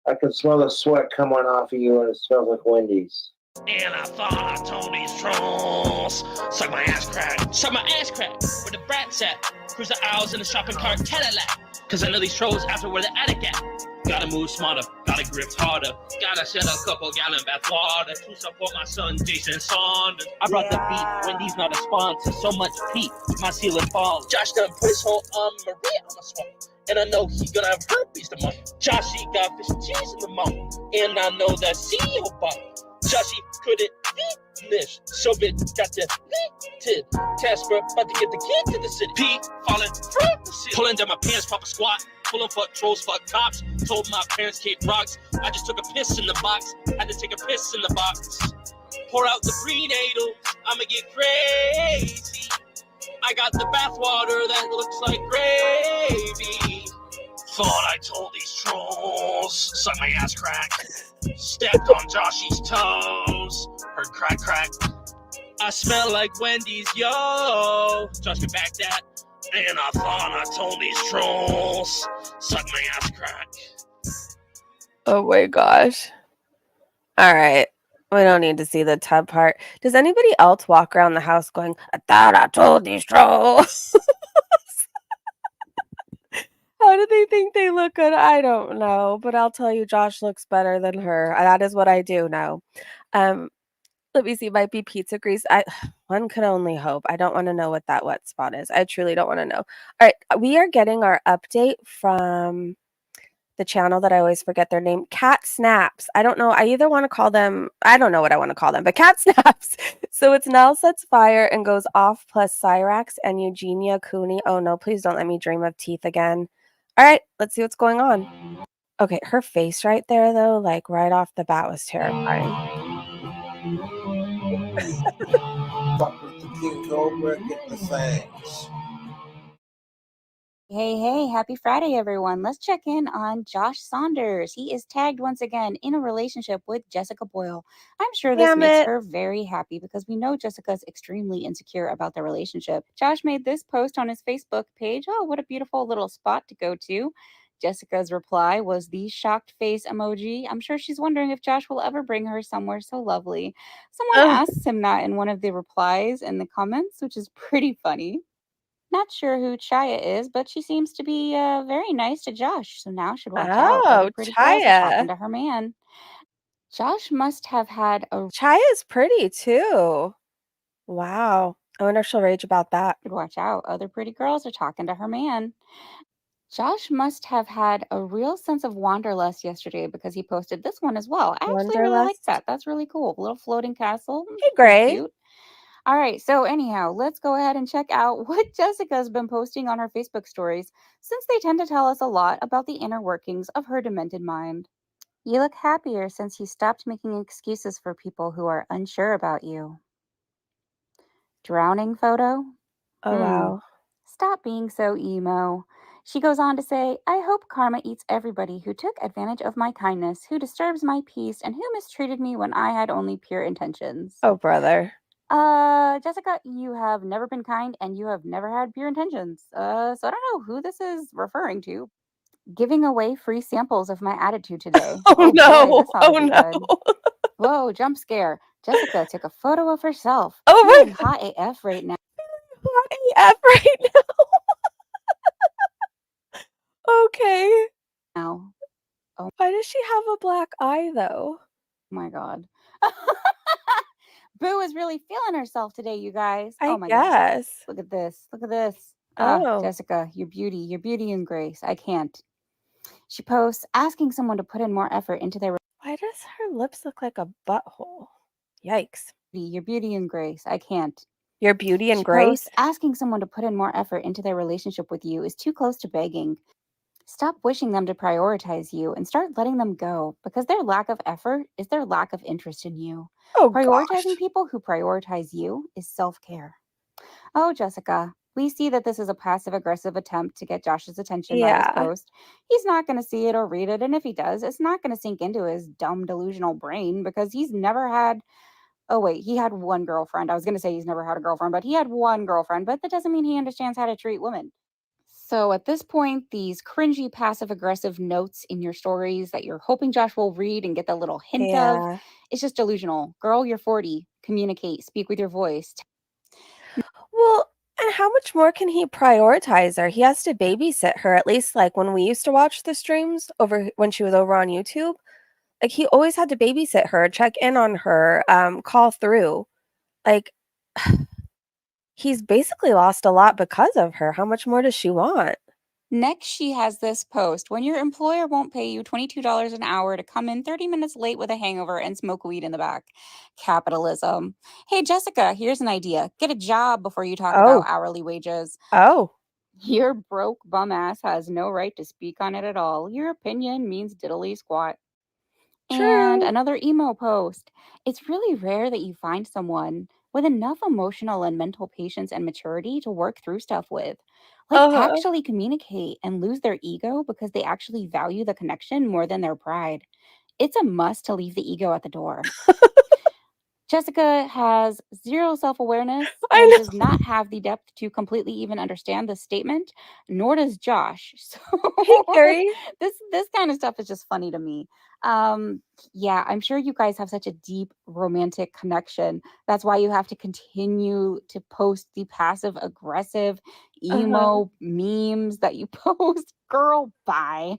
I can smell the sweat coming off of you and it smells like Wendy's. And I thought I told these trolls. Suck my ass crack. Suck my ass crack. Where the brats at? Cruise the aisles in the shopping cart Cadillac. Cause I know these trolls after where the attic at. Gotta move smarter, gotta grip harder. Gotta shed a couple gallon bath water to support my son Jason Saunders. I brought the beat, Wendy's not a sponsor. So much peak, my ceiling falls. Josh done put his whole Maria on my swamp. And I know he gonna have herpes tomorrow. Joshy got fish and cheese in the mouth. And I know that CEO bought. Joshy couldn't finish. So bitch got deleted. Casper about to get the kid to the city. P falling from the city. Pulling down my pants, pop a squat. Pulling fuck trolls, fuck cops. Told my parents kick rocks. I just took a piss in the box. Had to take a piss in the box. Pour out the prenatal. I'ma get crazy. I got the bathwater that looks like gravy. Thought I told these trolls. Suck my ass crack. Stepped on Joshy's toes. Heard crack crack. I smell like Wendy's, yo. Josh can back that. And I thought I told these trolls. Suck my ass crack. Oh my gosh. All right. We don't need to see the tub part. Does anybody else walk around the house going, I thought I told these trolls? How do they think they look good? I don't know. But I'll tell you, Josh looks better than her. That is what I do know. Let me see. Might be pizza grease. One could only hope. I don't want to know what that wet spot is. I truly don't want to know. All right. We are getting our update from the channel that I always forget their name, Cat Snaps. I don't know. I either want to call them, I don't know what I want to call them, but Cat Snaps. So it's Nell Sets Fire and Goes Off plus Cyrax and Eugenia Cooney. Oh no, please don't let me dream of teeth again. All right, let's see what's going on. Okay, her face right there though, like right off the bat was terrifying. Fuck with the Queen Cobra, get the fangs. Hey, happy Friday, everyone. Let's check in on Josh Saunders. He is tagged once again in a relationship with Jessica Boyle. I'm sure this Damn makes it. her very happy because we know Jessica's extremely insecure about their relationship. Josh made this post on his Facebook page. Oh, what a beautiful little spot to go to. Jessica's reply was the shocked face emoji. I'm sure she's wondering if Josh will ever bring her somewhere so lovely. Someone Ugh. asks him that in one of the replies in the comments, which is pretty funny. Not sure who Chaya is, but she seems to be very nice to Josh. So now should watch out. Other Oh, pretty girls are talking Chaya. to her man. Josh must have had a Chaya's pretty too. Wow. I wonder if she'll rage about that. watch out. Other pretty girls are talking to her man. Josh must have had a real sense of wanderlust yesterday because he posted this one as well. I actually really like Wanderlust. that. That's really cool. Little floating castle. Hey, Pretty Gray. cute. All right, so anyhow, let's go ahead and check out what Jessica's been posting on her Facebook stories, since they tend to tell us a lot about the inner workings of her demented mind. You look happier since you stopped making excuses for people who are unsure about you. Drowning photo? Oh, wow. Stop being so emo. She goes on to say, I hope karma eats everybody who took advantage of my kindness, who disturbs my peace, and who mistreated me when I had only pure intentions. Oh, brother. Jessica, you have never been kind and you have never had pure intentions. So I don't know who this is referring to. Giving away free samples of my attitude today. Oh, Boy, no. this ought to Oh, be no. good. Whoa, jump scare. Jessica took a photo of herself. Oh, my Feeling hot AF right now. Hot AF right now. Okay. Oh Why does she have a black eye, though? my god. Boo is really feeling herself today, you guys. I Oh my god. guess. Look at this. Look at this. Oh. Jessica, your beauty and grace. I can't. She posts asking someone to put in more effort into their Why does her lips look like a butthole? Yikes. your beauty and grace. I can't. Your beauty and She grace? posts, asking someone to put in more effort into their relationship with you is too close to begging. Stop wishing them to prioritize you and start letting them go, because their lack of effort is their lack of interest in you. Oh, Prioritizing gosh. people who prioritize you is self-care. Oh, Jessica, we see that this is a passive-aggressive attempt to get Josh's attention by this Yeah. post. He's not going to see it or read it, and if he does, it's not going to sink into his dumb, delusional brain, because he's never had... Oh, wait, he had one girlfriend. I was going to say he's never had a girlfriend, but he had one girlfriend, but that doesn't mean he understands how to treat women. So at this point, these cringy passive-aggressive notes in your stories that you're hoping Josh will read and get the little hint of, Yeah. it's just delusional. Girl, you're 40. Communicate. Speak with your voice. Well, and how much more can he prioritize her? He has to babysit her, at least like when we used to watch the streams over when she was over on YouTube. Like he always had to babysit her, check in on her, call through. Like he's basically lost a lot because of her. How much more does she want? Next, she has this post. When your employer won't pay you $22 an hour to come in 30 minutes late with a hangover and smoke weed in the back. Capitalism. Hey, Jessica, here's an idea. Get a job before you talk about Oh, hourly wages. oh, Your broke bum ass has no right to speak on it at all. Your opinion means diddly squat. And true. another emo post. It's really rare that you find someone with enough emotional and mental patience and maturity to work through stuff with. Like, Uh-huh. actually communicate and lose their ego because they actually value the connection more than their pride. It's a must to leave the ego at the door. Jessica has zero self awareness I and does know. not have the depth to completely even understand this statement, nor does Josh. So Hey, Carrie. this kind of stuff is just funny to me. Yeah, I'm sure you guys have such a deep romantic connection. That's why you have to continue to post the passive aggressive Uh-huh. emo memes that you post. Girl, bye.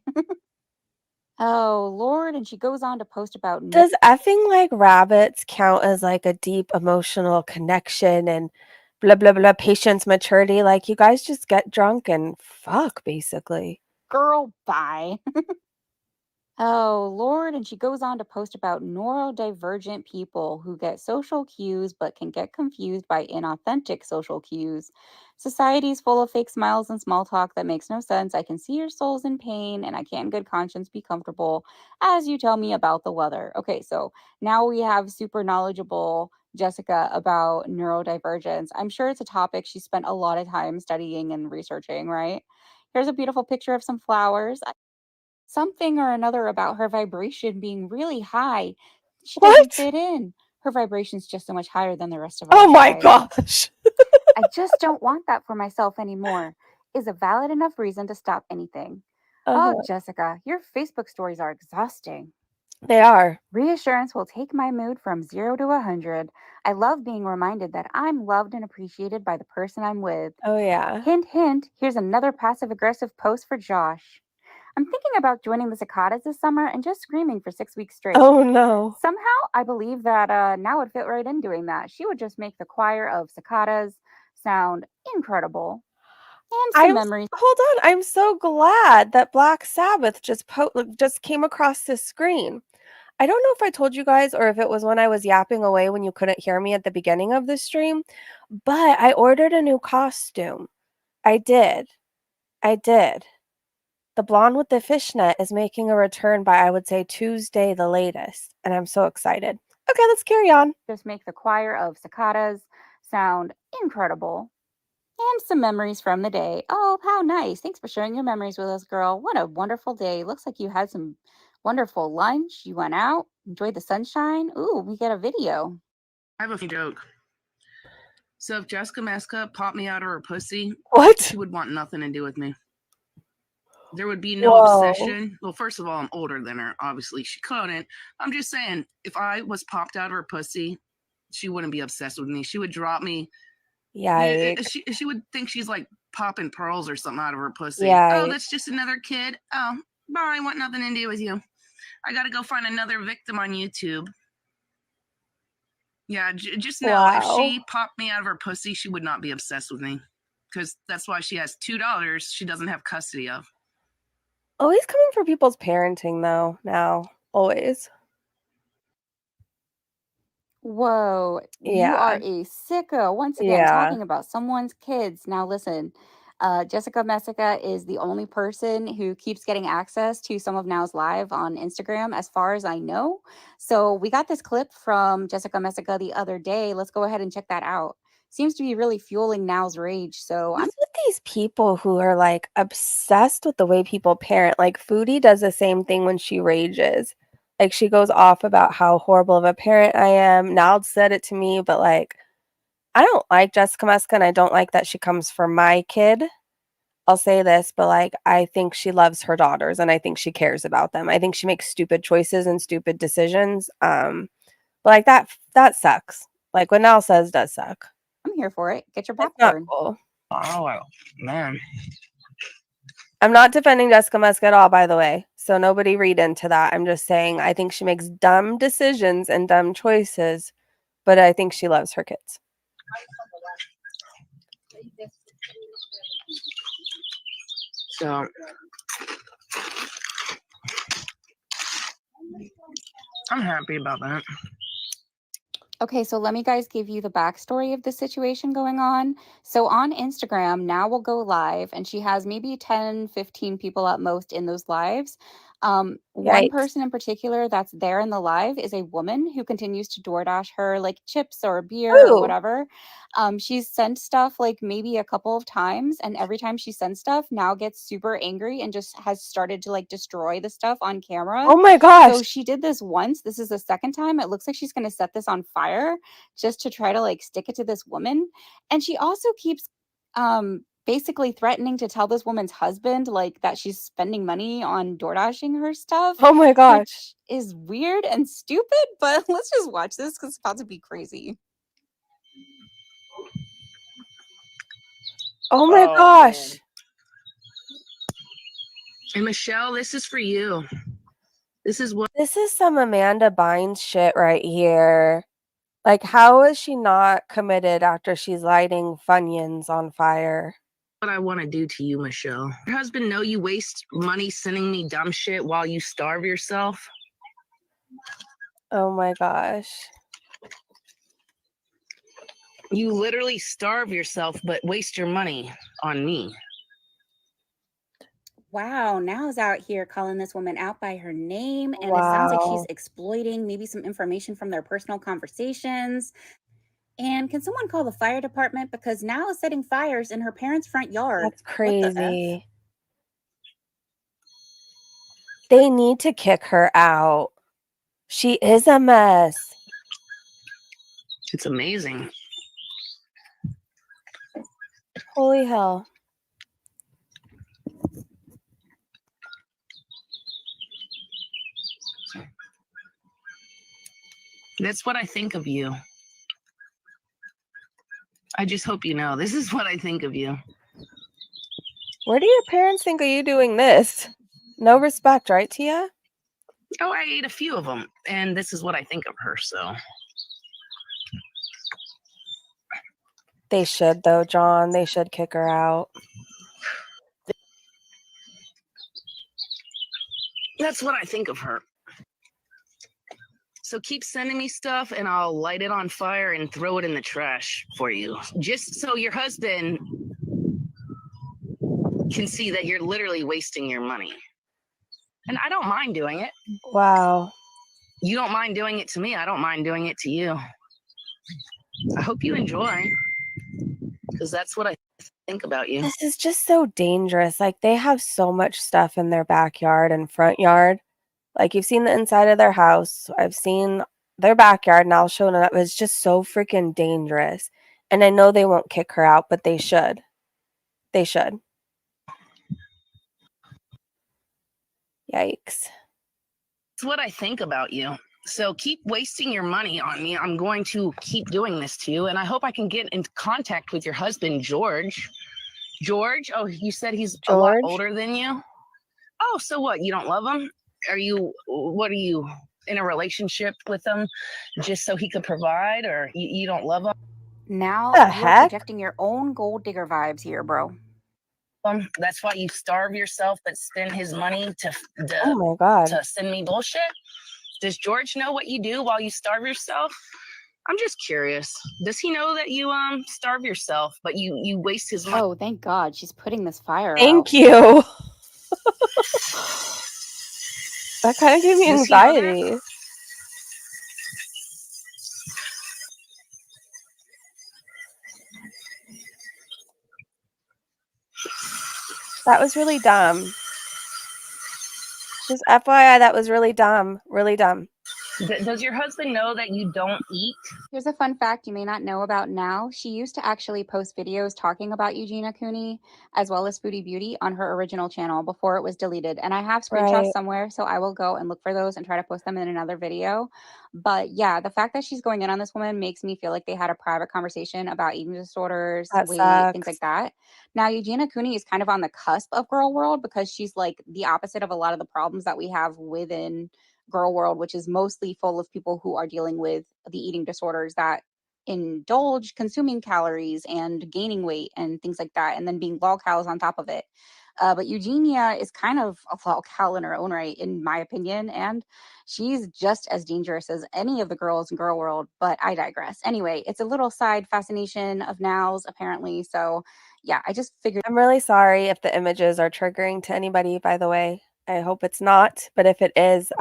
Oh Lord, and she goes on to post about Does effing like rabbits count as like a deep emotional connection and blah blah blah patience, maturity? Like you guys just get drunk and fuck basically. girl, bye. Oh, Lord. And she goes on to post about neurodivergent people who get social cues but can get confused by inauthentic social cues. Society's full of fake smiles and small talk that makes no sense. I can see your soul's in pain, and I can't in good conscience be comfortable as you tell me about the weather. Okay, so now we have super knowledgeable Jessica about neurodivergence. I'm sure it's a topic she spent a lot of time studying and researching, right? Here's a beautiful picture of some flowers. Something or another about her vibration being really high. She doesn't What? fit in. Her vibration's just so much higher than the rest of Oh ours, my guys. gosh. I just don't want that for myself anymore. Is a valid enough reason to stop anything. Oh, Uh-huh. Jessica, your Facebook stories are exhausting. They are. Reassurance will take my mood from 0 to 100. I love being reminded that I'm loved and appreciated by the person I'm with. Oh yeah. Hint, hint, here's another passive aggressive post for Josh. I'm thinking about joining the cicadas this summer and just screaming for 6 weeks straight. Oh no. Somehow, I believe that now would fit right in doing that. She would just make the choir of cicadas sound incredible. And some memories. Hold on. I'm so glad that Black Sabbath just came across this screen. I don't know if I told you guys or if it was when I was yapping away when you couldn't hear me at the beginning of the stream, but I ordered a new costume. I did. I did. The blonde with the fishnet is making a return by, I would say, Tuesday the latest, and I'm so excited. Okay, let's carry on. Just make the choir of cicadas sound incredible. And some memories from the day. Oh, how nice. Thanks for sharing your memories with us, girl. What a wonderful day. Looks like you had some wonderful lunch. You went out, enjoyed the sunshine. Ooh, we get a video. I have a joke. So if Jessica Mesca popped me out of her pussy, What? she would want nothing to do with me. There would be no Whoa. obsession. Well, first of all, I'm older than her. Obviously, she couldn't. I'm just saying, if I was popped out of her pussy, she wouldn't be obsessed with me. She would drop me. Yikes. She would think she's like popping pearls or something out of her pussy. Yikes. Oh, that's just another kid. Oh, bye. I want nothing to do with you. I got to go find another victim on YouTube. Yeah, just know if she popped me out of her pussy, she would not be obsessed with me. Because that's why she has $2 she doesn't have custody of. Always coming for people's parenting, though, now. Always. Whoa, you Yeah. are a sicko. Once again, Yeah. talking about someone's kids. Now, listen, Jessica Messica is the only person who keeps getting access to some of Now's live on Instagram, as far as I know. So, we got this clip from Jessica Messica the other day. Let's go ahead and check that out. Seems to be really fueling Now's rage. So, I'm What's with these people who are like obsessed with the way people parent? Like Foodie does the same thing when she rages. Like she goes off about how horrible of a parent I am. Nald said it to me, but like I don't like Jessica Muska and I don't like that she comes for my kid. I'll say this, but like I think she loves her daughters and I think she cares about them. I think she makes stupid choices and stupid decisions. But like that sucks. Like what Nal says does suck. here for it. Get your It's not popcorn. cool. Oh, man. I'm not defending Jessica Musk at all, by the way. So nobody read into that. I'm just saying I think she makes dumb decisions and dumb choices, but I think she loves her kids. So, I'm happy about that. Okay, so let me guys give you the backstory of the situation going on. So on Instagram, Now will go live, and she has maybe 10, 15 people at most in those lives. One Yikes. person in particular that's there in the live is a woman who continues to DoorDash her like chips or beer or Ooh. whatever. She's sent stuff like maybe a couple of times, and every time she sends stuff, Now gets super angry and just has started to like destroy the stuff on camera. Oh my gosh. So she did this once. This is the second time. It looks like she's going to set this on fire just to try to like stick it to this woman. And she also keeps basically threatening to tell this woman's husband like that she's spending money on DoorDashing her stuff, Oh my gosh. which is weird and stupid, but let's just watch this because it's about to be crazy. Oh my Oh, gosh. man. And Michelle, this is for you. This is what This is some Amanda Bynes shit right here. Like, how is she not committed after she's lighting Funyuns on fire? I want to do to you, Michelle. Your husband know you waste money sending me dumb shit while you starve yourself? Oh my gosh. You literally starve yourself but waste your money on me. Wow, Now's out here calling this woman out by her name, and it sounds like she's Wow. exploiting maybe some information from their personal conversations. And can someone call the fire department because Now is setting fires in her parents' front yard? That's What the F? crazy. They need to kick her out. She is a mess. It's amazing. Holy hell. That's what I think of you. I just hope you know. This is what I think of you. Where do your parents think of you doing this? No respect, right, Tia? Oh, I ate a few of them, and this is what I think of her, so. They should, though, John. They should kick her out. That's what I think of her. So keep sending me stuff and I'll light it on fire and throw it in the trash for you. Just so your husband can see that you're literally wasting your money. And I don't mind doing it. Wow. You don't mind doing it to me. I don't mind doing it to you. I hope you enjoy, because that's what I think about you. This is just so dangerous. Like, they have so much stuff in their backyard and front yard. Like, you've seen the inside of their house. I've seen their backyard, and I'll show it up. It's just so freaking dangerous. And I know they won't kick her out, but they should. They should. Yikes. That's what I think about you. So keep wasting your money on me. I'm going to keep doing this to you. And I hope I can get in contact with your husband, George. George? Oh, you said he's a lot older than you? Oh, so what? You don't love him? What are you, in a relationship with him just so he could provide, or you don't love him? Now The you're heck? projecting your own gold digger vibes here, bro. That's why you starve yourself but spend his money Oh my God. to send me bullshit? Does George know what you do while you starve yourself? I'm just curious. Does he know that you starve yourself, but you waste his money? Oh, thank God. She's putting this fire out. Thank you. That kind of gave me Does he know that? anxiety. That was really dumb. Just FYI, that was really dumb. Really dumb. Does your husband know that you don't eat? Here's a fun fact you may not know about now. She used to actually post videos talking about Eugenia Cooney as well as Foodie Beauty on her original channel before it was deleted. And I have screenshots Right. somewhere, so I will go and look for those and try to post them in another video. But yeah, the fact that she's going in on this woman makes me feel like they had a private conversation about eating disorders, That weight, things sucks. like that. Now, Eugenia Cooney is kind of on the cusp of Gorlworld because she's like the opposite of a lot of the problems that we have within Gorlworld, which is mostly full of people who are dealing with the eating disorders that indulge consuming calories and gaining weight and things like that, and then being lol cows on top of it. But Eugenia is kind of a lol cow in her own right, in my opinion, and she's just as dangerous as any of the girls in Gorlworld, but I digress. Anyway, it's a little side fascination of Now's, apparently, so yeah, I just figured. I'm really sorry if the images are triggering to anybody, by the way. I hope it's not, but if it is,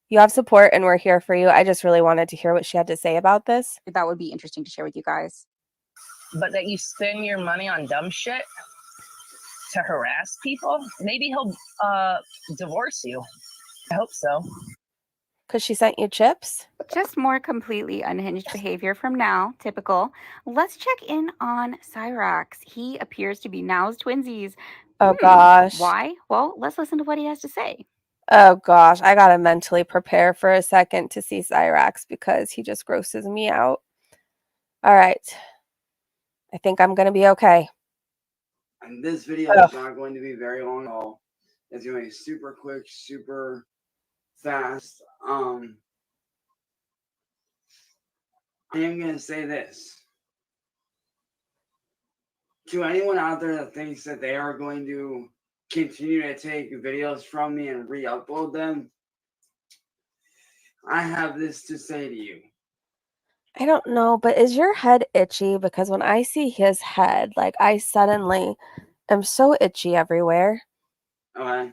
you have support and we're here for you. I just really wanted to hear what she had to say about this. that would be interesting to share with you guys. But that you spend your money on dumb shit to harass people? Maybe he'll divorce you. I hope so. Because she sent you chips? Just more completely unhinged behavior from Now, typical. Let's check in on Cyrax. He appears to be Now's twinsies. Oh, gosh. Why? Well, let's listen to what he has to say. Oh, gosh. I got to mentally prepare for a second to see Cyrax because he just grosses me out. All right. I think I'm going to be okay. And this video is not going to be very long at all. It's going to be super quick, super fast. I am going to say this. To anyone out there that thinks that they are going to continue to take videos from me and re-upload them, I have this to say to you. I don't know, but is your head itchy? Because when I see his head, like I suddenly am so itchy everywhere. Okay.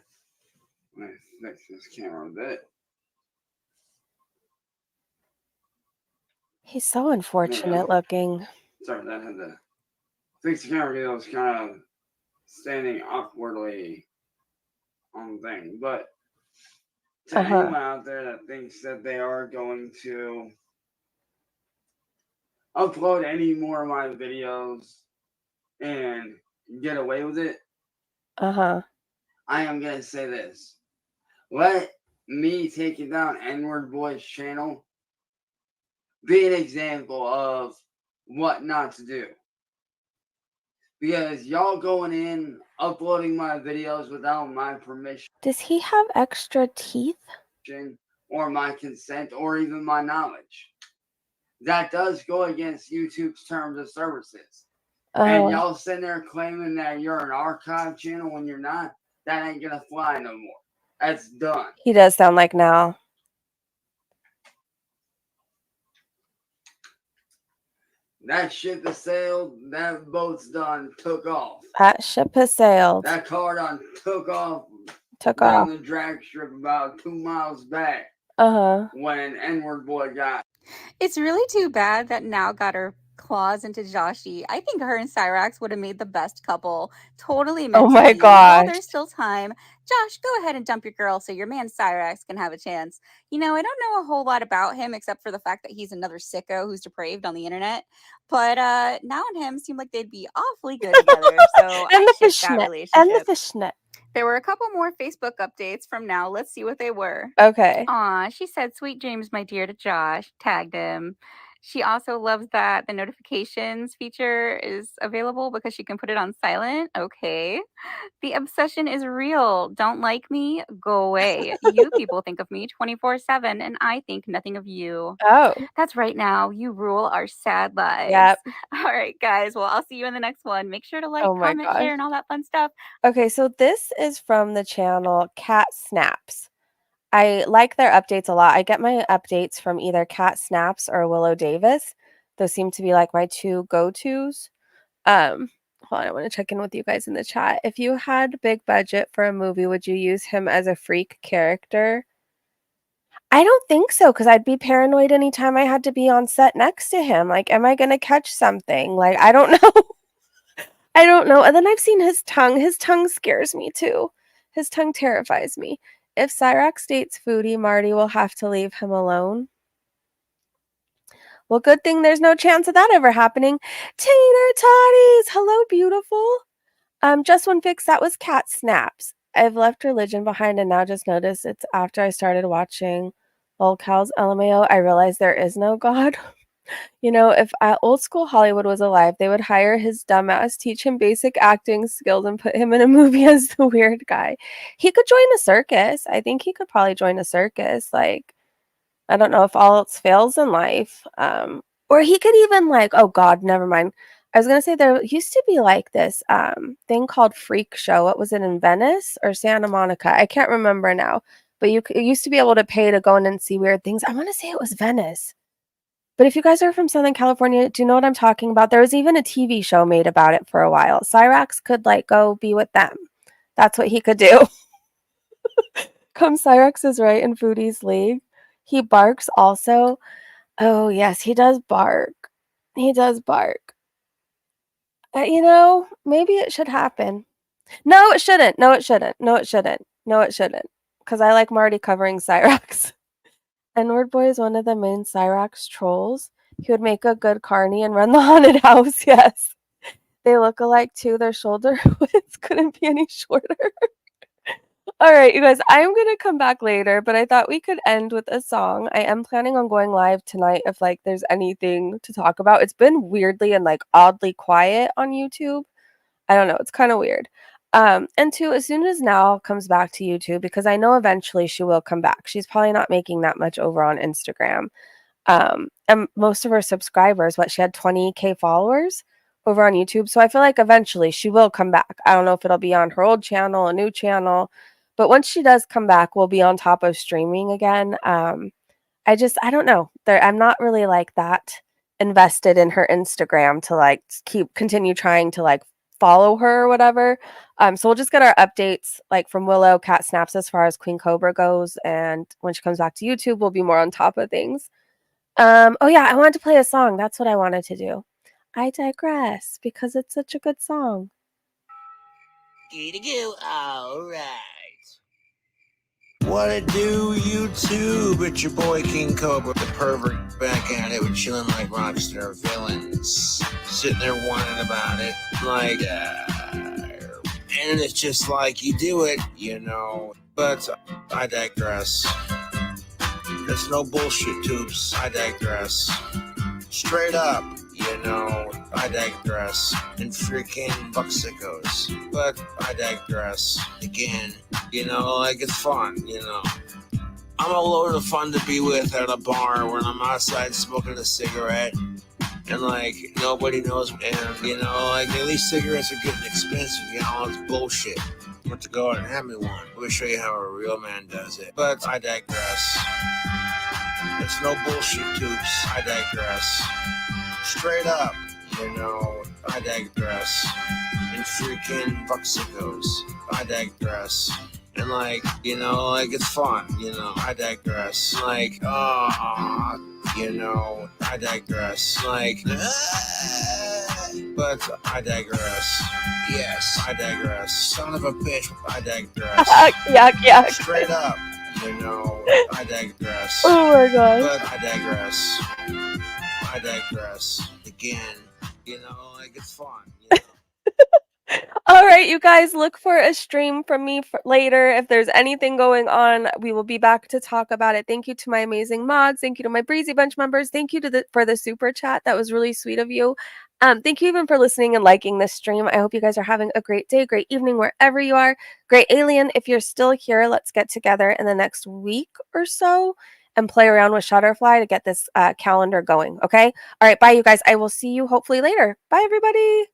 Let me fix this camera a bit. He's so unfortunate looking. Sorry, that had to fix the camera because I was kind of standing awkwardly on the thing. But to anyone out there that thinks that they are going to upload any more of my videos and get away with it, I am going to say this. Let me taking down N-Word Boy's channel be an example of what not to do. Because y'all going in, uploading my videos without my permission. Does he have extra teeth? Or my consent, or even my knowledge. That does go against YouTube's terms of services. And y'all sitting there claiming that you're an archive channel when you're not, that ain't gonna fly no more. That's done. He does sound like Now. That ship has sailed, that boat's done, took off. That ship has sailed. That car done took off. Took down off. the drag strip about 2 miles back. When N-Word Boy got. It's really too bad that Now got her claws into Joshy. I think her and Cyrax would have made the best couple. Totally meant to be. While there's still time, Josh, go ahead and dump your girl so your man Cyrax can have a chance. You know, I don't know a whole lot about him except for the fact that he's another sicko who's depraved on the internet. But Now and him seem like they'd be awfully good together. So and the fishnet. There were a couple more Facebook updates from Now. Let's see what they were. Okay. Aw, she said, "Sweet dreams, my dear," to Josh. Tagged him. She also loves that the notifications feature is available because she can put it on silent. Okay. The obsession is real. Don't like me? Go away. You people think of me 24/7 and I think nothing of you. Oh. That's right Now. You rule our sad lives. Yep. All right, guys. Well, I'll see you in the next one. Make sure to like, comment, share, and all that fun stuff. Okay, so this is from the channel Cat Snaps. I like their updates a lot. I get my updates from either Cat Snaps or Willow Davis. Those seem to be like my two go-tos. Hold on, I want to check in with you guys in the chat. If you had big budget for a movie, would you use him as a freak character? I don't think so, because I'd be paranoid anytime I had to be on set next to him. Like, am I gonna catch something? Like, I don't know. I don't know. And then I've seen his tongue. His tongue scares me too. His tongue terrifies me. If Cyrax dates Foodie, Marty will have to leave him alone. Well, good thing there's no chance of that ever happening. Tater Totties! Hello, beautiful. Just one fix, that was Cat Snaps. I've left religion behind and now just noticed it's after I started watching Old Cal's LMAO, I realized there is no God. You know, if old school Hollywood was alive, they would hire his dumbass, teach him basic acting skills, and put him in a movie as the weird guy. He could join a circus. I think he could probably join a circus. Like, I don't know if all else fails in life. Or he could even like, oh God, never mind. I was gonna say there used to be like this thing called Freak Show. What was it, in Venice or Santa Monica? I can't remember now. But you used to be able to pay to go in and see weird things. I want to say it was Venice. But if you guys are from Southern California, do you know what I'm talking about? There was even a TV show made about it for a while. Cyrax could like go be with them. That's what he could do. Come Cyrax is right in Foodie's league. He barks also. Oh, yes, he does bark. He does bark. You know, maybe it should happen. No, it shouldn't. No, it shouldn't. No, it shouldn't. No, it shouldn't. Because I like Marty covering Cyrax. N-word boy is one of the main Cyrax trolls. He would make a good carny and run the haunted house, yes. They look alike too. Their shoulder widths couldn't be any shorter. All right, you guys, I'm going to come back later, but I thought we could end with a song. I am planning on going live tonight if like there's anything to talk about. It's been weirdly and like oddly quiet on YouTube. I don't know, it's kind of weird. And two, as soon as Nal comes back to YouTube, because I know eventually she will come back. She's probably not making that much over on Instagram. And most of her subscribers, she had 20K followers over on YouTube. So I feel like eventually she will come back. I don't know if it'll be on her old channel, a new channel, but once she does come back, we'll be on top of streaming again. I don't know. I'm not really like that invested in her Instagram to like continue trying to like follow her or whatever. So we'll just get our updates like from Willow, Cat Snaps as far as Queen Cobra goes. And when she comes back to YouTube, we'll be more on top of things. Oh yeah, I wanted to play a song. That's what I wanted to do. I digress because it's such a good song. All right. What it do, YouTube? It's your boy King Cobra, the pervert, back at it with chilling like rockstar villains, sitting there whining about it, like, and it's just like you do it, you know. But I digress. There's no bullshit, tubes. I digress. Straight up, you know, I digress. And freaking bucksicos. But I digress. Again, you know, like it's fun, you know. I'm a load of fun to be with at a bar when I'm outside smoking a cigarette. And like, nobody knows, and you know, like these cigarettes are getting expensive, you know, it's bullshit. I want to go out and have me one. We'll show you how a real man does it. But I digress. It's no bullshit, tubes. I digress. Straight up, you know, I digress. And freaking bucksicos. I digress. And like, you know, like it's fun, you know, I digress. Like, you know, I digress. Like, but I digress. Yes, I digress. Son of a bitch, I digress. Yuck. Straight up, you know, I digress. Oh my god. But I digress. I digress. Again, you know, like it's fun, you know. All right, you guys, look for a stream from me later. If there's anything going on, we will be back to talk about it. Thank you to my amazing mods. Thank you to my Breezy Bunch members. Thank you for the super chat. That was really sweet of you. Thank you even for listening and liking this stream. I hope you guys are having a great day, great evening, wherever you are. Great Alien, if you're still here, let's get together in the next week or so and play around with Shutterfly to get this calendar going, okay? All right, bye, you guys. I will see you hopefully later. Bye, everybody.